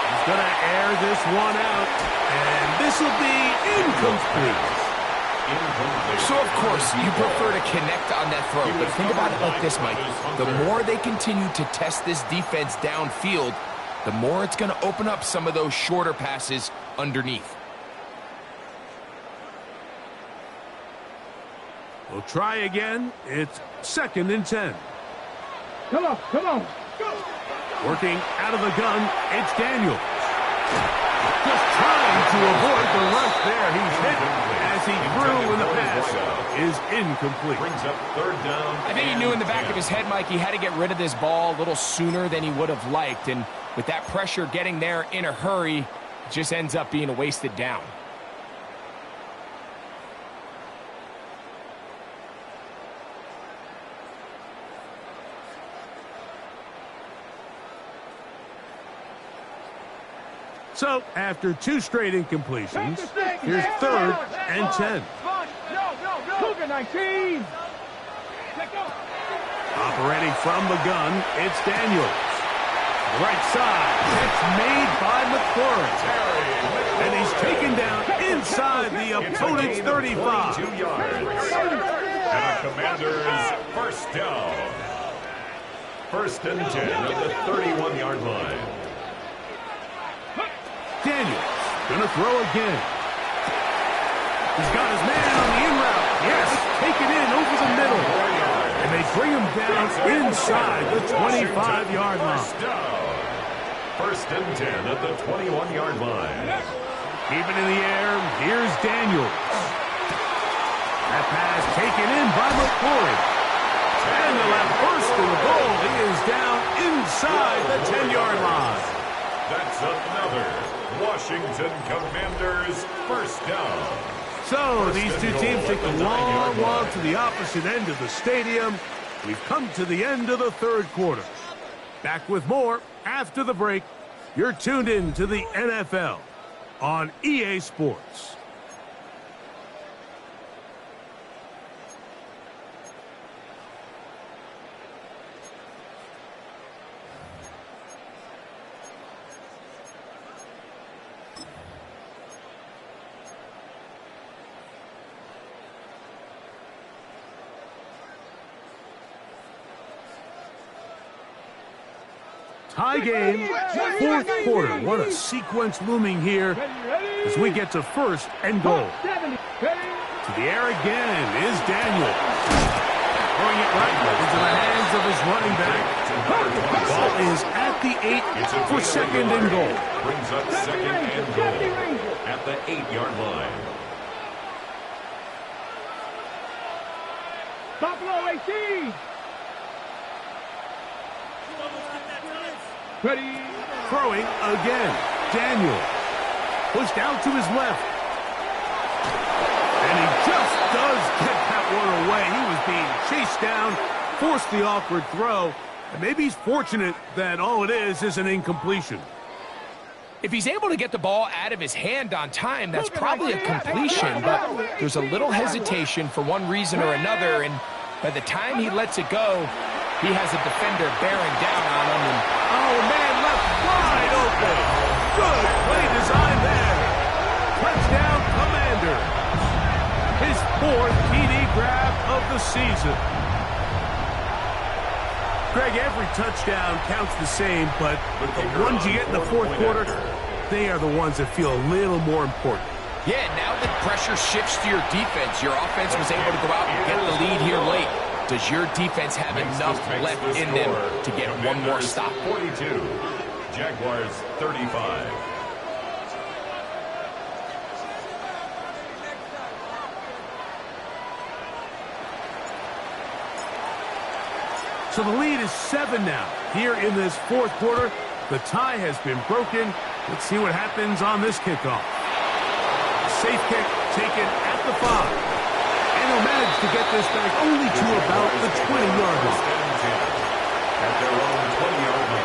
He's going to air this one out, and this will be incomplete. So, of course, you prefer to connect on that throw, but think about it like this, Mike. The more they continue to test this defense downfield, the more it's going to open up some of those shorter passes underneath. We'll try again. It's 2nd and 10. Come on, come on. Working out of the gun, it's Daniels. Just trying to avoid the rush there. He's hit as he threw, and the pass is incomplete. Brings up 3rd down. I think he knew in the back of his head, Mike, he had to get rid of this ball a little sooner than he would have liked. And with that pressure getting there in a hurry, it just ends up being a wasted down. So, after 2 straight incompletions, here's 3rd and 10. Cougar 19. Operating from the gun, it's Daniels. Right side, it's made by McLaurin. And he's taken down inside the opponent's 35. 22 yards. And the Commanders' 1st down. 1st and 10 at the 31-yard line. Daniels gonna throw again. He's got his man on the in route. Yes, take it in over the middle. And they bring him down inside the 25-yard line. 1st and 10 at the 21-yard line. Keeping in the air, here's Daniels. That pass taken in by McLaurin. And they'll have 1st and the goal. He is down inside the 10-yard line. That's another Washington Commanders 1st down. So these two teams take a long walk to the opposite end of the stadium. We've come to the end of the 3rd quarter. Back with more after the break. You're tuned in to the NFL on EA Sports. Tie game, fourth quarter. What a sequence looming here as we get to first and goal. To the air again is Daniel. Throwing it right into the hands of his running back. Ball is at the 8 for second and goal. Brings up second and goal at the 8-yard line. Buffalo 18. Ready. Throwing again. Daniel. Pushed out to his left. And he just does get that one away. He was being chased down, forced the awkward throw. And maybe he's fortunate that all it is an incompletion. If he's able to get the ball out of his hand on time, that's probably a completion. But there's a little hesitation for one reason or another. And by the time he lets it go, he has a defender bearing down on him. And oh, man, left wide open. Good play design there. Touchdown, Commander. His 4th TD grab of the season. Greg, every touchdown counts the same, but the ones you get in the fourth quarter, they are the ones that feel a little more important. yeah, now that pressure shifts to your defense, your offense was able to go out and get the lead here late. Does your defense have enough left in them to get one more stop? 42, Jaguars 35. So the lead is 7 now. Here in this fourth quarter, the tie has been broken. Let's see what happens on this kickoff. Safe kick taken at the 5. And he'll manage to get this back only to about the 20-yard line. At their own 20-yard line.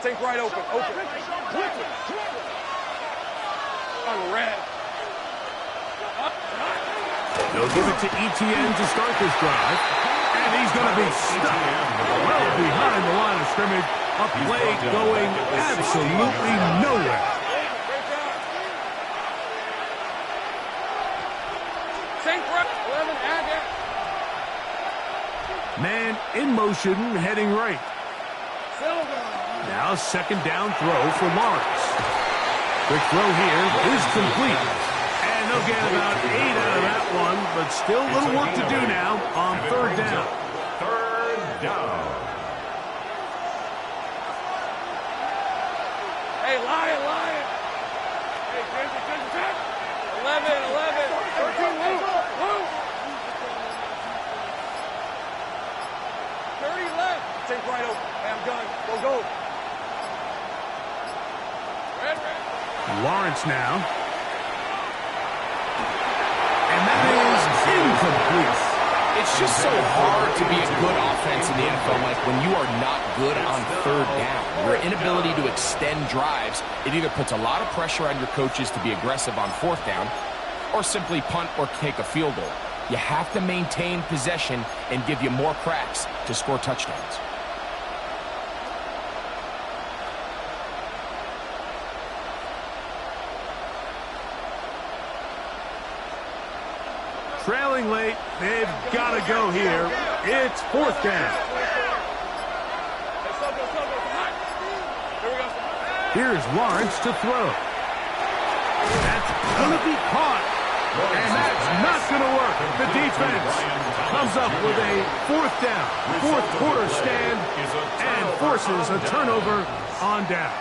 Think right open. Open. On the red. They'll give it to ETN to start this drive. And he's going to be stuck well behind the line of scrimmage. A play going absolutely nowhere. Think right. 11, Agate. Man in motion, heading right. Now second down throw for Lawrence. Quick throw here is complete. And they'll get about 8 out of that one, but still a little work to do now on third down. Third down. Hey, Lion. Hey, Ginger. 11. 13, move. 30 left. Think right open. Hey, I'm done. Go. Red. Lawrence now. And that is incomplete. It's just so hard to be a good offense in the NFL, Mike, when you are not good on third down. Your inability to extend drives, it either puts a lot of pressure on your coaches to be aggressive on fourth down or simply punt or take a field goal. You have to maintain possession and give you more cracks to score touchdowns. Trailing late, they've got to go here. It's fourth down. Here's Lawrence to throw. That's going to be caught. And that's not going to work. The defense comes up with a fourth down, fourth quarter stand, and forces a turnover on downs.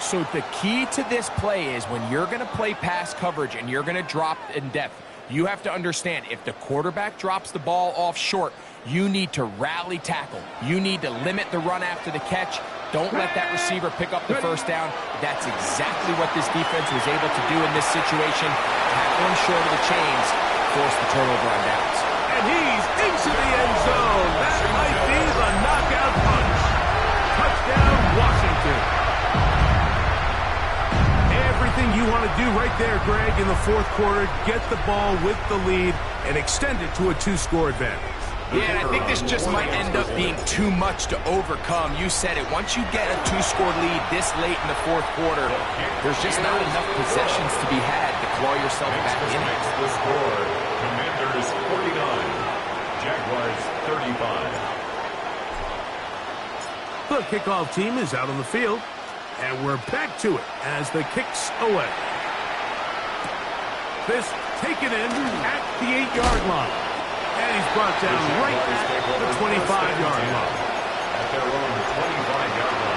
So the key to this play is when you're going to play pass coverage and you're going to drop in depth, you have to understand if the quarterback drops the ball off short, you need to rally tackle. You need to limit the run after the catch. Don't let that receiver pick up the first down. That's exactly what this defense was able to do in this situation. Tackling short of the chains forced the turnover on downs. And he's into the end zone. That might be the knockout punch. Touchdown, Washington. Everything you want to do right there, Greg, in the fourth quarter, get the ball with the lead and extend it to a two-score advantage. Yeah, and I think this just might end up being too much to overcome. You said it. Once you get a two-score lead this late in the fourth quarter, there's just not enough possessions to be had to claw yourself back in it. The score, Commanders 49, Jaguars 35. The kickoff team is out on the field, and we're back to it as the kick's away. This taken in at the 8-yard line. And he's brought down right at the 25-yard line. At their own 25-yard line.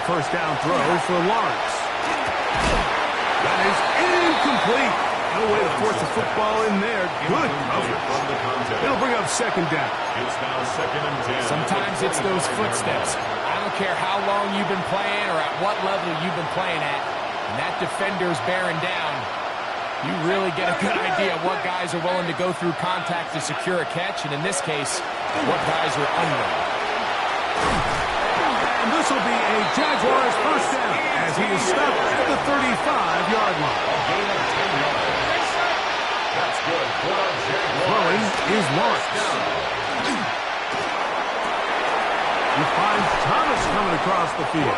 First down throw for Lawrence. That is incomplete. No way to force the football in there. Good coverage. It'll bring up second down. It's now 2nd and 10. Sometimes it's those footsteps. I don't care how long you've been playing or at what level you've been playing at. And that defender's bearing down. You really get a good idea of what guys are willing to go through contact to secure a catch. And in this case, what guys are unwilling. And this will be a Jaguars first down as he is stopped at the 35-yard line. A gain of 10 yards. That's good for the Jaguars. Throwing is Lawrence. He finds Thomas coming across the field.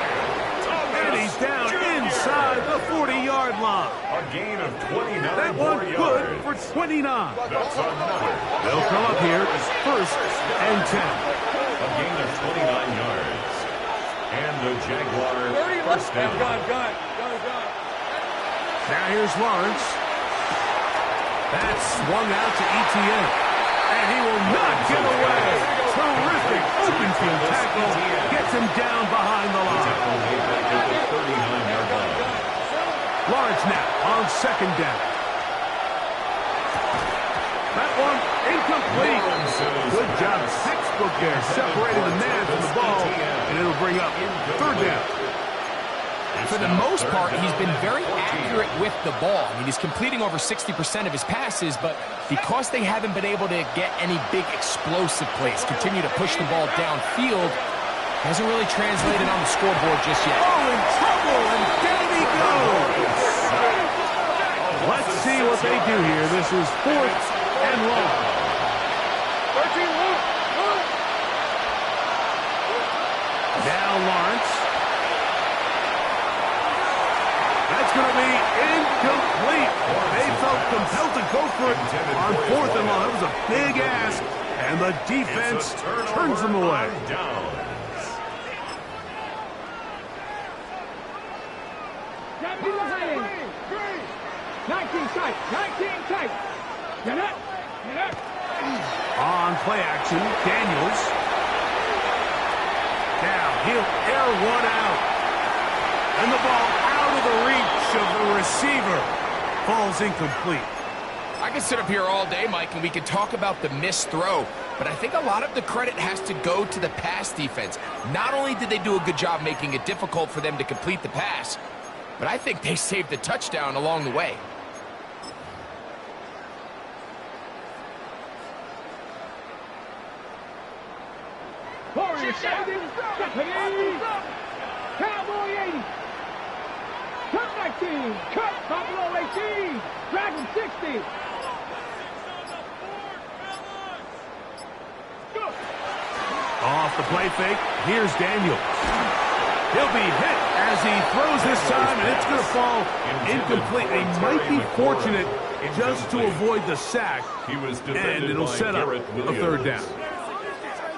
And he's down inside the 40-yard line. A gain of 29 That one good for 29. That's another. They'll come up here as first and 10. A gain of 29 yards. And the Jaguars first down. Gun. Now here's Lawrence. That's swung out to ETN. And he will not get away. Terrific open field tackle. Gets him down behind the line. Lawrence now on second down. That one incomplete. Good job. Textbook there. Separating the man from the ball. And it'll bring up third down. For the most part, he's been very accurate with the ball. I mean, he's completing over 60% of his passes, but because they haven't been able to get any big explosive plays, continue to push the ball downfield, hasn't really translated on the scoreboard just yet. Oh, in trouble, and down he goes. Let's see what they do here. This is fourth and long. 13-1. Now Lawrence. That's going to be incomplete. They felt compelled to go for it on fourth and long. That was a big ask, and the defense turns them away. Deputy Lions. 19 tight. 19 tight. Get up. On play action, Daniels. Now he'll air one out. And the ball out of the reach of the receiver. Falls incomplete. I could sit up here all day, Mike, and we could talk about the missed throw, but I think a lot of the credit has to go to the pass defense. Not only did they do a good job making it difficult for them to complete the pass, but I think they saved the touchdown along the way. Warrior 70. Deputy. Cowboy 80. Cut 19. Cut Buffalo 18. Dragon 60. Off the play fake, here's Daniels. He'll be hit as he throws this time, and it's going to fall incomplete. They might be fortunate just to avoid the sack, and it'll set up a third down.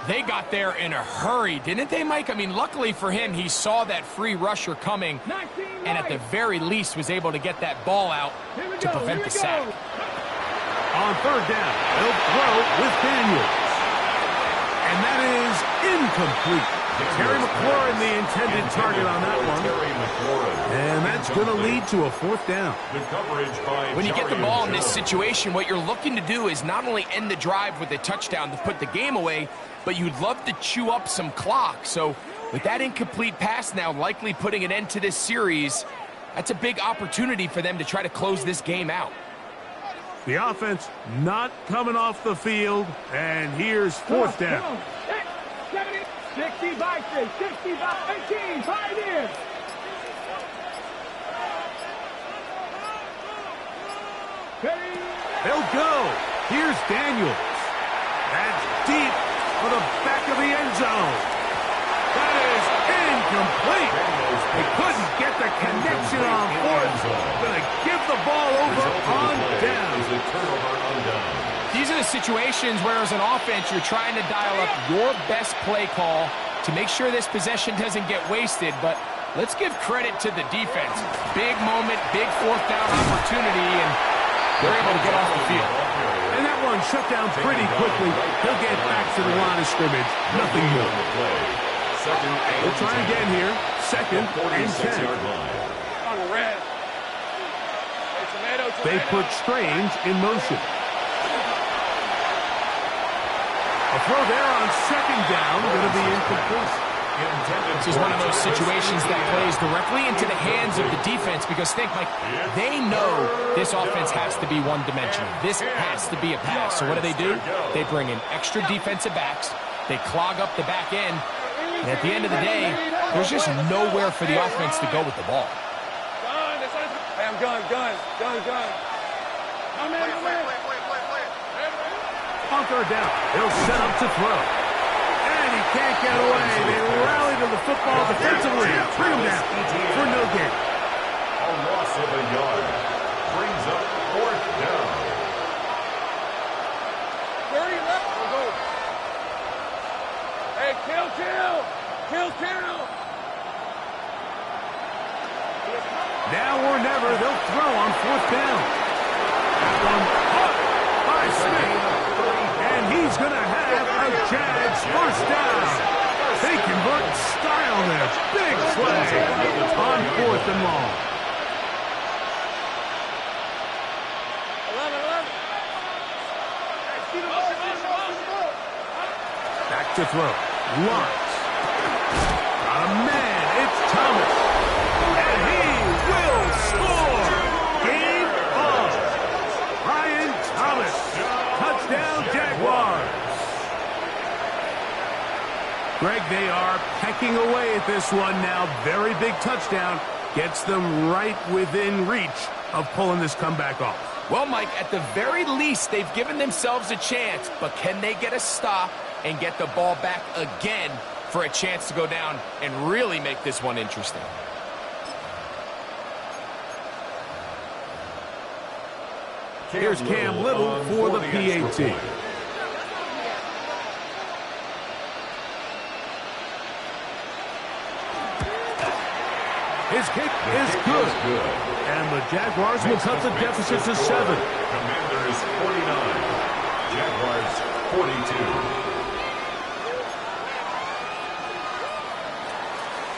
They got there in a hurry, didn't they, Mike? I mean, luckily for him, he saw that free rusher coming, and at the very least was able to get that ball out to prevent the sack. On third down, they'll throw with Daniels. And that is incomplete. Terry McLaurin, the intended target on that one. And that's going to lead to a fourth down. When you get the ball in this situation, what you're looking to do is not only end the drive with a touchdown to put the game away, but you'd love to chew up some clock. So with that incomplete pass now likely putting an end to this series, that's a big opportunity for them to try to close this game out. The offense not coming off the field, and here's fourth down. 65, 18, 5 in. They'll go. Here's Daniels. That's deep for the back of the end zone. That is incomplete. They couldn't get the connection on fourth. Going to give the ball over on down. These are the situations where as an offense you're trying to dial up your best play call to make sure this possession doesn't get wasted, but let's give credit to the defense. Big moment, big fourth down opportunity, and they're able to get off the field. And that one shut down pretty quickly. He'll get back to the line of scrimmage. Nothing more. We'll try again here. Second and 10. On red. They put Strange in motion. A throw there on second down, going to be incomplete. This is one of those situations that plays directly into the hands of the defense because think, Mike, they know this offense has to be one-dimensional. This has to be a pass. So what do? They bring in extra defensive backs. They clog up the back end. And at the end of the day, there's just nowhere for the offense to go with the ball. Hey, I'm gun. On third down, he'll set up to throw. And he can't get away. They rally to the football defensively. Bring him down for no gain. A loss of a yard brings up fourth down. 30 left. We'll go. Hey, kill. Now or never, they'll throw on fourth down. That one caught by Smith. And he's going to have a Jags first down. They convert in style there. Big play on fourth and long. 11. Back to throw. Lawrence. Got a man. It's Thomas. And he will score. Game on. Ryan Thomas. Touchdown, Jaguars. Greg, they are pecking away at this one now. Very big touchdown. Gets them right within reach of pulling this comeback off. Well, Mike, at the very least, they've given themselves a chance, but can they get a stop and get the ball back again for a chance to go down and really make this one interesting? Here's Cam Little for the PAT. His kick is good. And the Jaguars will cut the deficit to 7. Commanders 49. Jaguars 42.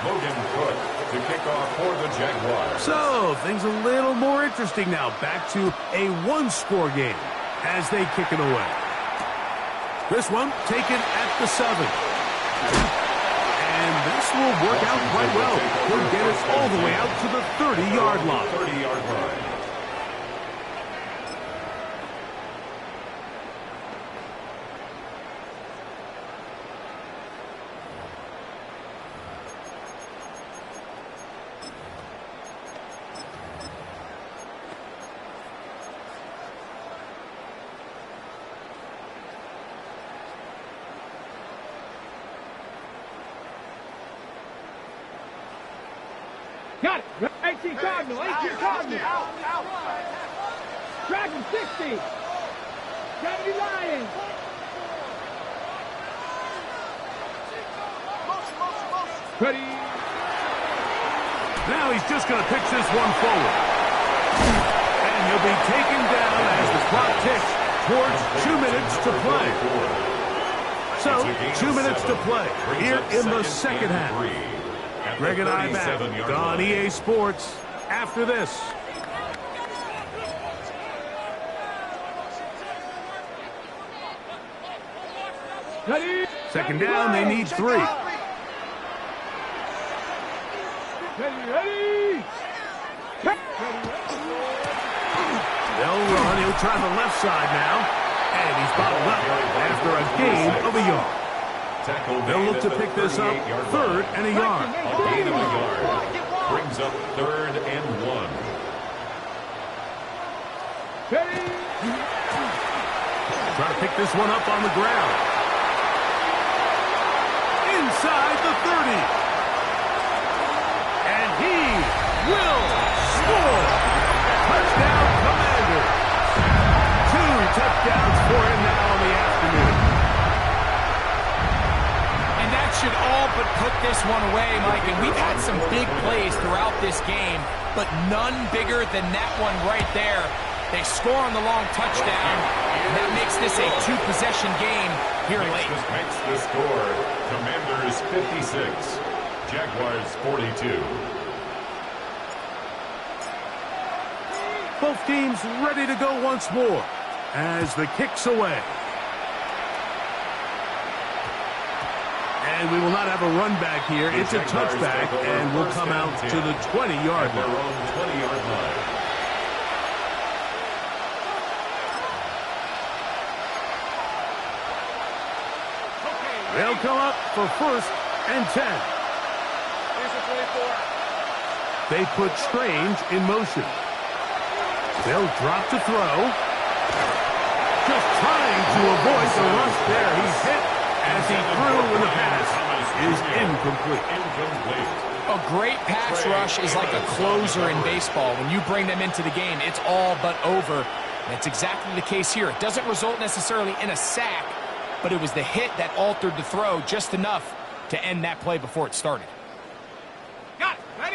Logan Cook to kick off for the Jaguars. So, things a little more interesting now. Back to a one-score game as they kick it away. This one taken at the 7. And this will work out quite well. He'll get it all the way out to the 30-yard line. 30-yard line. Got it. 18 Cardinal. 18 Cardinal. Dragon 60. 70 Lions. Ready. Now he's just going to pitch this one forward. And he'll be taken down as the clock ticks towards 2 minutes to play. So, 2 minutes to play here in the second half. Greg and I back on EA Sports after this. Ready. Second down, they need 3. Ready. They'll run. He'll try the left side now. And he's bottled up after a gain of a yard. They'll look to pick this up 3rd and a yard. A gain of a yard. Brings up 3rd and 1. Try to pick this one up on the ground. Inside the 30. And he will score. Touchdown, Commanders. 2 touchdowns for him now in the afternoon. And that should all but put this one away, Mike. And we've had some big plays throughout this game, but none bigger than that one right there. They score on the long touchdown, and that makes this a 2-possession game here late. Makes the score. Commanders 56, Jaguars 42. Both teams ready to go once more as the kick's away. And we will not have a run back here. It's a touchback, and we'll come out to the 20-yard line. Their own 20-yard line. They'll come up for 1st and 10. They put Strange in motion. They'll drop to throw. Just trying to avoid the rush there. He's hit as he threw, and the pass is incomplete. A great pass rush is like a closer in baseball. When you bring them into the game, it's all but over. That's exactly the case here. It doesn't result necessarily in a sack, but it was the hit that altered the throw just enough to end that play before it started.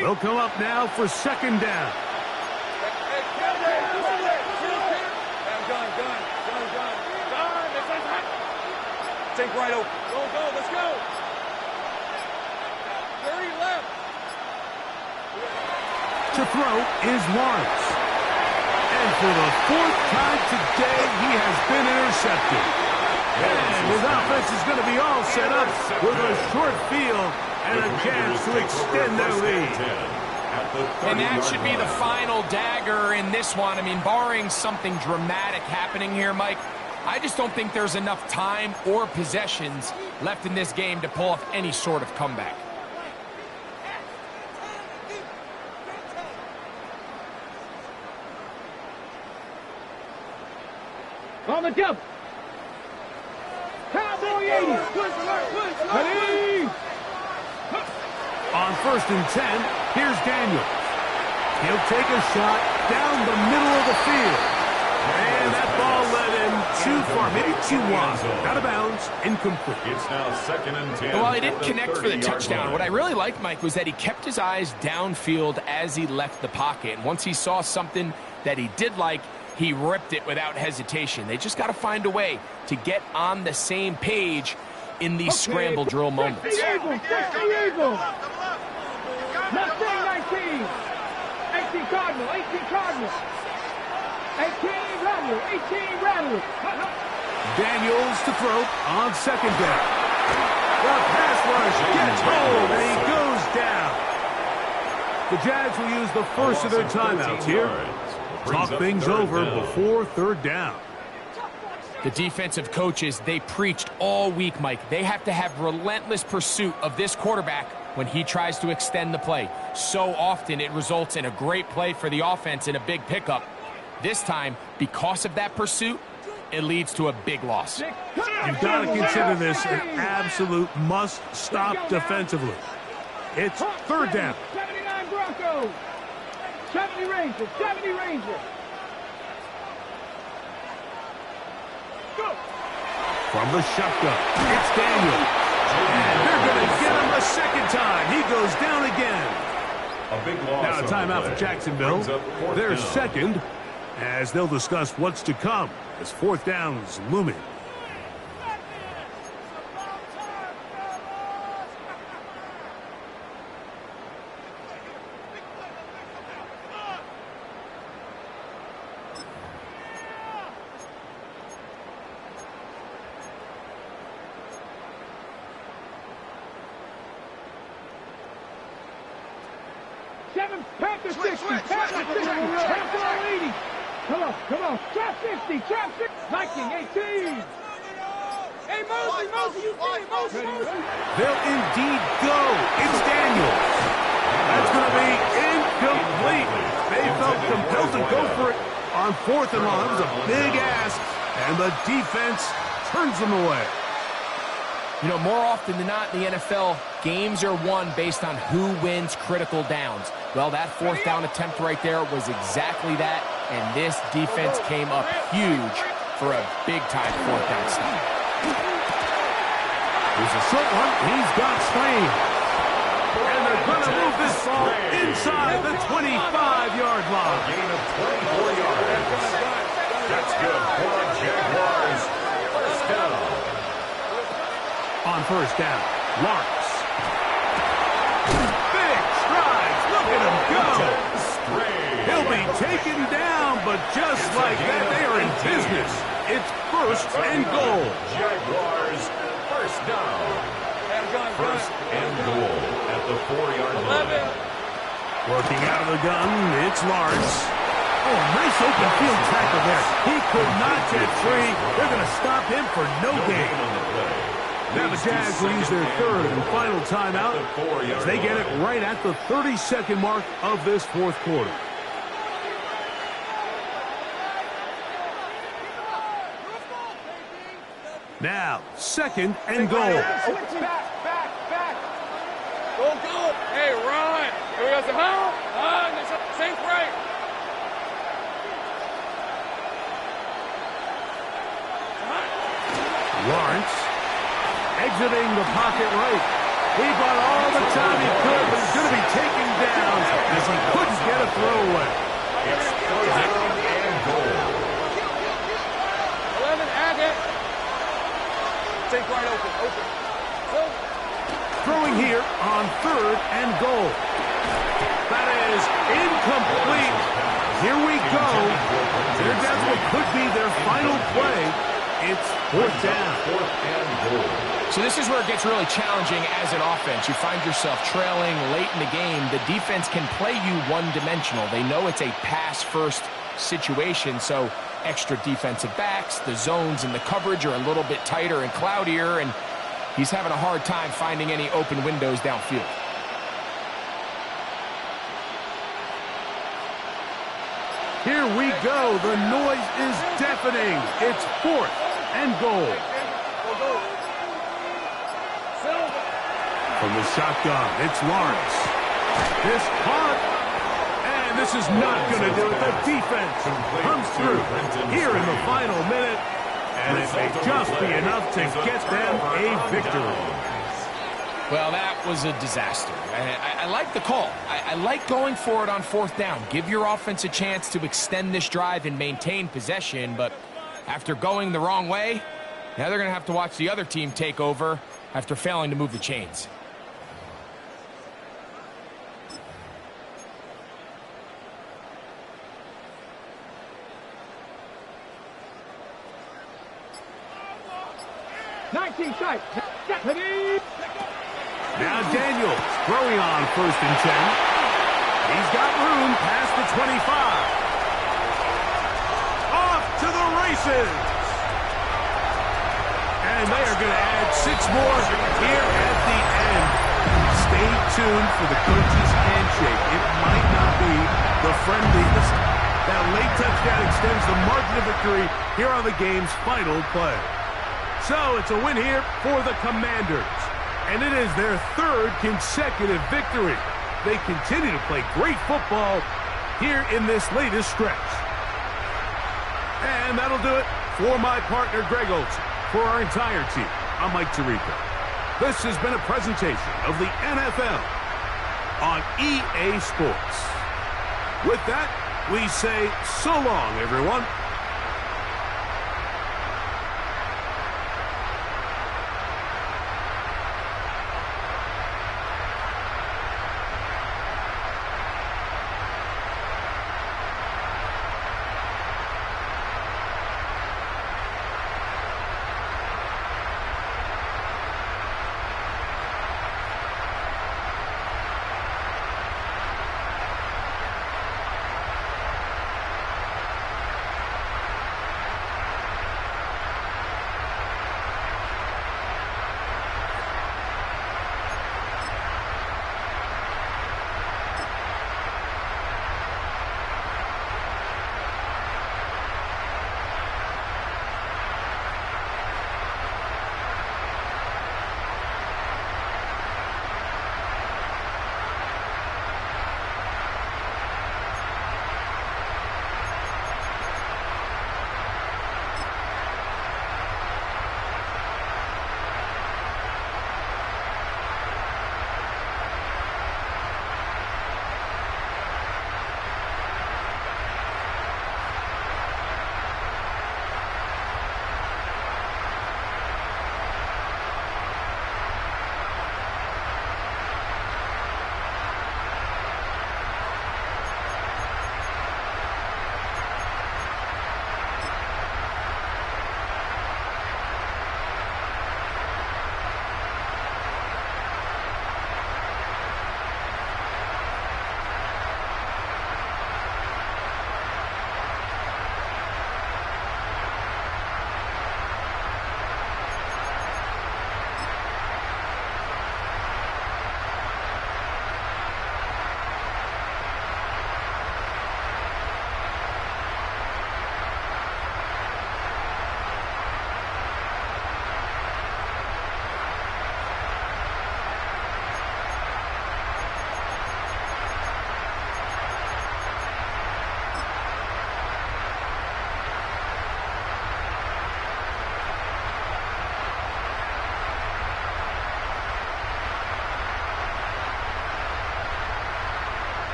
They'll come up now for 2nd down. Take right open. Go, let's go. 30 left. To throw is Lawrence. And for the 4th time today, he has been intercepted. And his offense is going to be all set up with a short field and a chance to extend their lead. And that should be the final dagger in this one. I mean, barring something dramatic happening here, Mike, I just don't think there's enough time or possessions left in this game to pull off any sort of comeback. On the jump. Cowboy 80. Ready. On 1st and 10, here's Daniels. He'll take a shot down the middle of the field. And that ball led him too far, maybe too wide. Out of bounds, incomplete. It's now 2nd and 10. Well, he didn't connect for the touchdown. What I really liked, Mike, was that he kept his eyes downfield as he left the pocket. And once he saw something that he did like, he ripped it without hesitation. They just got to find a way to get on the same page in these scramble drill moments. Eagle. Mustang 19. 18 Cardinal. 18 Cardinal. 18 Rattler. 18 Rattler. Daniels to throw on 2nd down. The pass rush gets home, and he goes down. The Jags will use the first of their timeouts here. Talk things over before 3rd down. The defensive coaches, they preached all week, Mike. They have to have relentless pursuit of this quarterback when he tries to extend the play. So often it results in a great play for the offense and a big pickup. This time, because of that pursuit, it leads to a big loss. You've got to consider this an absolute must-stop defensively. It's 3rd down. 75 Broncos. 70 Rangers. 70 Rangers. Go. From the shotgun, it's Daniel. And they're going to get him a second time. He goes down again. A big loss. Now a timeout for Jacksonville. They're second as they'll discuss what's to come as fourth down is looming. Panthers 60, Panthers 60, Panthers 80. Come on, trap 50, trap 60, Viking 18. Hey, Mosey, you see it, Mosey. They'll indeed go. It's Daniels. That's going to be incomplete. They felt compelled to go for it on fourth and long. It was a big ask, and the defense turns them away. You know, more often than not in the NFL, games are won based on who wins critical downs. Well, that fourth down attempt right there was exactly that, and this defense came up huge for a big-time fourth down stop. There's a short one. He's got Swain. And they're going to move this ball inside the 25-yard line. A gain of 24 yards. That's good for the Jaguars. First down. On first down, Lawrence. Big strides. Look at him go. He'll be taken down, but just like that, they are in business. It's first and goal. Jaguars, first down. First and goal at the 4-yard line. Working out of the gun, it's Lawrence. Oh, nice open field tackle there. He could not get free. They're going to stop him for no gain. Now the Jags will use their third and final timeout as they get it right at the 32nd mark of this fourth quarter. Now, second and goal. Back. Go. Hey, run. Here we go. Safe right. Lawrence exiting the pocket right. He bought all the time he could, but he's going to be taken down as he couldn't get a throwaway. It's third and goal. 11, Agate. Take right open. Go. Throwing here on third and goal. That is incomplete. Here we go. They're down to what could be their final play. It's fourth down. Fourth and goal. So this is where it gets really challenging as an offense. You find yourself trailing late in the game. The defense can play you one-dimensional. They know it's a pass-first situation, so extra defensive backs, the zones and the coverage are a little bit tighter and cloudier, and he's having a hard time finding any open windows downfield. Here we go. The noise is deafening. It's fourth and goal. From the shotgun, it's Lawrence. This caught, and this is not going to do it. The defense comes through here in the final minute, and it may just be enough to get them a victory. Well, that was a disaster. I like the call. I like going for it on fourth down. Give your offense a chance to extend this drive and maintain possession, but after going the wrong way, now they're going to have to watch the other team take over after failing to move the chains. Now Daniels throwing on first and 10. He's got room past the 25. Off to the races. And they are going to add 6 more here at the end. Stay tuned for the coach's handshake. It might not be the friendliest. That late touchdown extends the margin of victory here on the game's final play. So it's a win here for the Commanders. And it is their third consecutive victory. they continue to play great football here in this latest stretch. And that'll do it for my partner, Greg Olson. For our entire team, I'm Mike Tirico. This has been a presentation of the NFL on EA Sports. With that, we say so long, everyone.